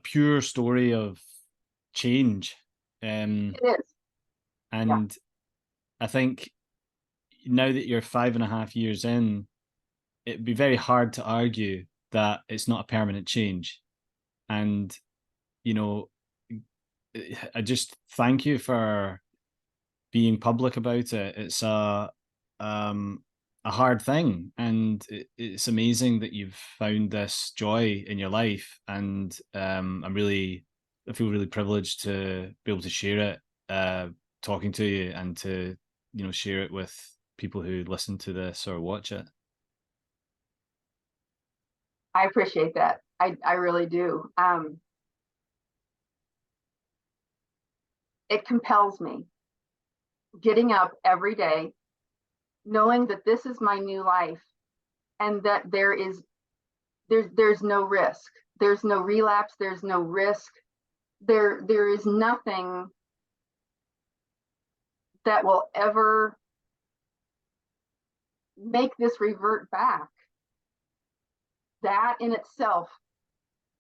pure story of change. It is. Yeah. And I think now that you're 5.5 years in, it'd be very hard to argue that it's not a permanent change. And, you know, I just thank you for being public about it. It's a hard thing, and it's amazing that you've found this joy in your life. And I feel really privileged to be able to share it, talking to you, and to share it with people who listen to this or watch it. I appreciate that. I really do. It compels me getting up every day, knowing that this is my new life, and that there's no risk. There's no relapse. There's no risk. There is nothing that will ever make this revert back. That in itself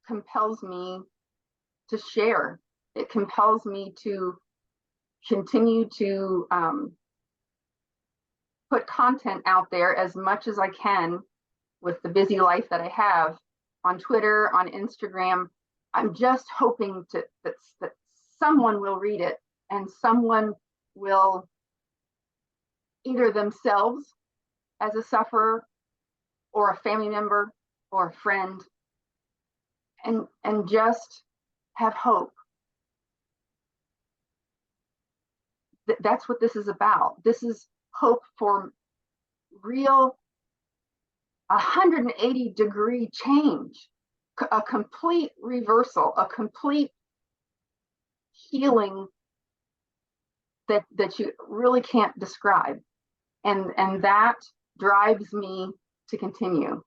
compels me to share. It compels me to continue to put content out there as much as I can with the busy life that I have on Twitter, on Instagram. I'm just hoping that someone will read it, and someone will, either themselves as a sufferer, or a family member, or a friend, and just have hope. That's what this is about. This is hope for real 180-degree change, a complete reversal, a complete healing that you really can't describe. And that drives me to continue.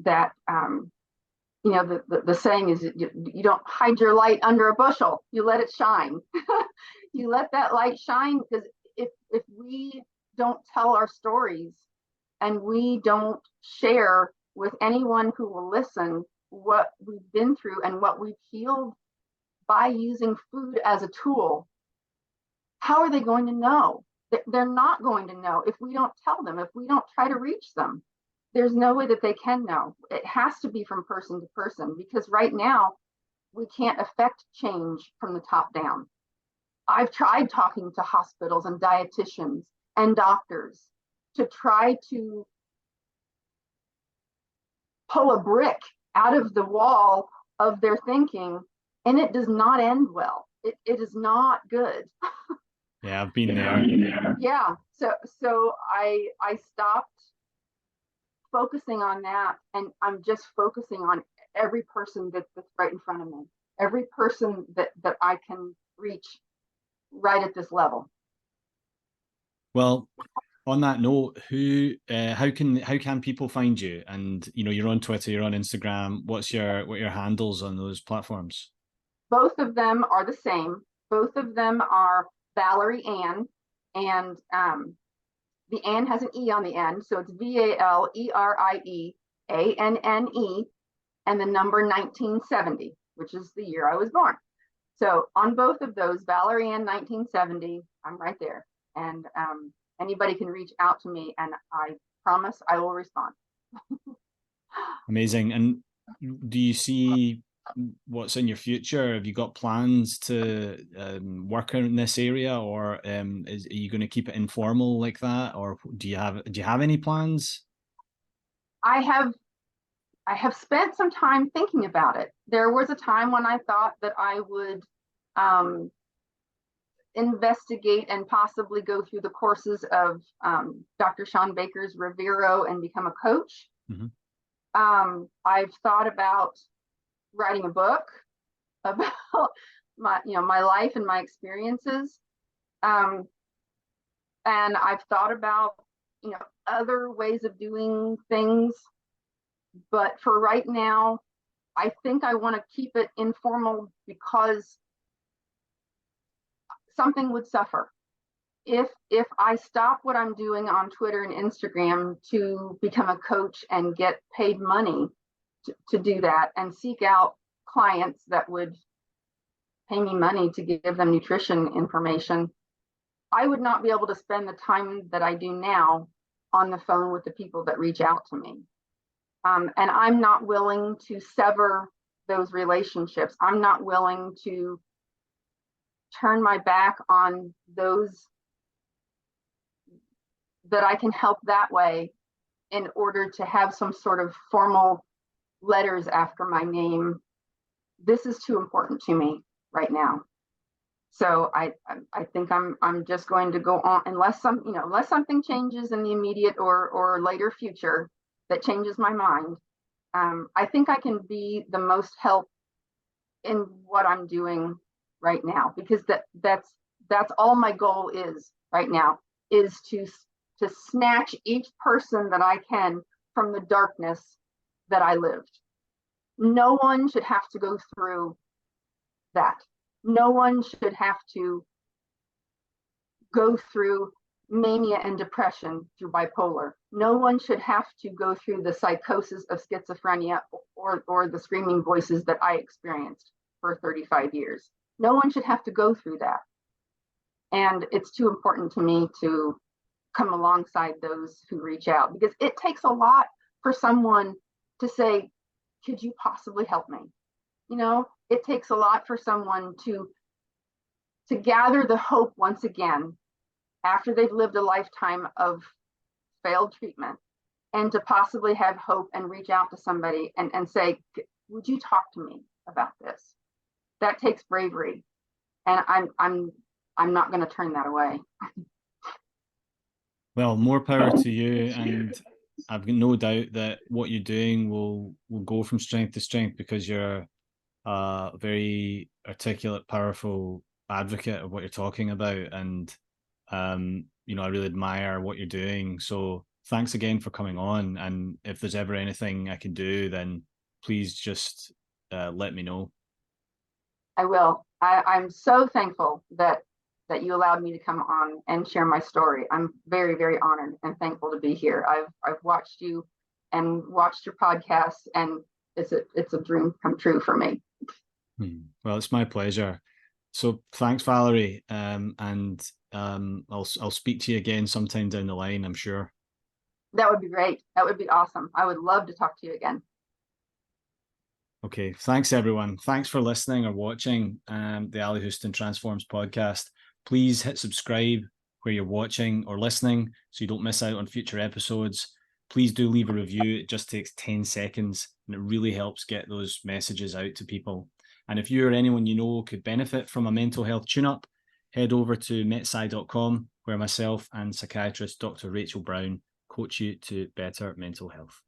That the saying is, you don't hide your light under a bushel, you let it shine. You let that light shine, because if we don't tell our stories, and we don't share with anyone who will listen what we've been through and what we've healed by using food as a tool, how are they going to know? They're not going to know if we don't tell them, if we don't try to reach them. There's no way that they can know. It has to be from person to person, because right now we can't affect change from the top down. I've tried talking to hospitals and dietitians and doctors to try to pull a brick out of the wall of their thinking, and it does not end well. It is not good. Yeah, I've been there. Yeah. So I stopped focusing on that, and I'm just focusing on every person that's right in front of me, every person that I can reach right at this level. Well, on that note, how can people find you? And you're on Twitter, you're on Instagram. What are your handles on those platforms? Both of them are the same. Both of them are Valerie Anne, and the Anne has an E on the end, so it's VALERIEANNE, and the number 1970, which is the year I was born. So on both of those, Valerie Anne 1970, I'm right there. And anybody can reach out to me, and I promise I will respond. Amazing. And do you see what's in your future? Have you got plans to work in this area, or are you going to keep it informal like that, or do you have any plans? I have spent some time thinking about it. There was a time when I thought that I would investigate and possibly go through the courses of Dr. Sean Baker's Revero and become a coach. Mm-hmm. I've thought about writing a book about my life and my experiences. And I've thought about, other ways of doing things, but for right now, I think I want to keep it informal because something would suffer if I stop what I'm doing on Twitter and Instagram to become a coach and get paid money to do that and seek out clients that would pay me money to give them nutrition information. I would not be able to spend the time that I do now on the phone with the people that reach out to me. And I'm not willing to sever those relationships. I'm not willing to turn my back on those that I can help that way in order to have some sort of formal letters after my name. This is too important to me right now. So I think I'm just going to go on unless something changes in the immediate or later future that changes my mind. I think I can be the most help in what I'm doing right now, because that's all my goal is right now, is to snatch each person that I can from the darkness that I lived. No one should have to go through that. No one should have to go through mania and depression through bipolar. No one should have to go through the psychosis of schizophrenia or the screaming voices that I experienced for 35 years. No one should have to go through that. And it's too important to me to come alongside those who reach out, because it takes a lot for someone to say, could you possibly help me? It takes a lot for someone to gather the hope once again after they've lived a lifetime of failed treatment, and to possibly have hope and reach out to somebody and say, would you talk to me about this? That takes bravery, and I'm not going to turn that away. Well, more power to you, and I've got no doubt that what you're doing will go from strength to strength, because you're a very articulate, powerful advocate of what you're talking about, and I really admire what you're doing. So thanks again for coming on, and if there's ever anything I can do, then please just let me know. I will. I'm so thankful that you allowed me to come on and share my story. I'm very, very honored and thankful to be here. I've watched you and watched your podcast, and it's a dream come true for me. Well, it's my pleasure. So thanks, Valerie. And I'll speak to you again sometime down the line, I'm sure. That would be great. That would be awesome. I would love to talk to you again. Okay, thanks everyone. Thanks for listening or watching the Ali Houston Transforms podcast. Please hit subscribe where you're watching or listening so you don't miss out on future episodes. Please do leave a review. It just takes 10 seconds and it really helps get those messages out to people. And if you or anyone you know could benefit from a mental health tune-up, head over to metsci.com, where myself and psychiatrist Dr. Rachel Brown coach you to better mental health.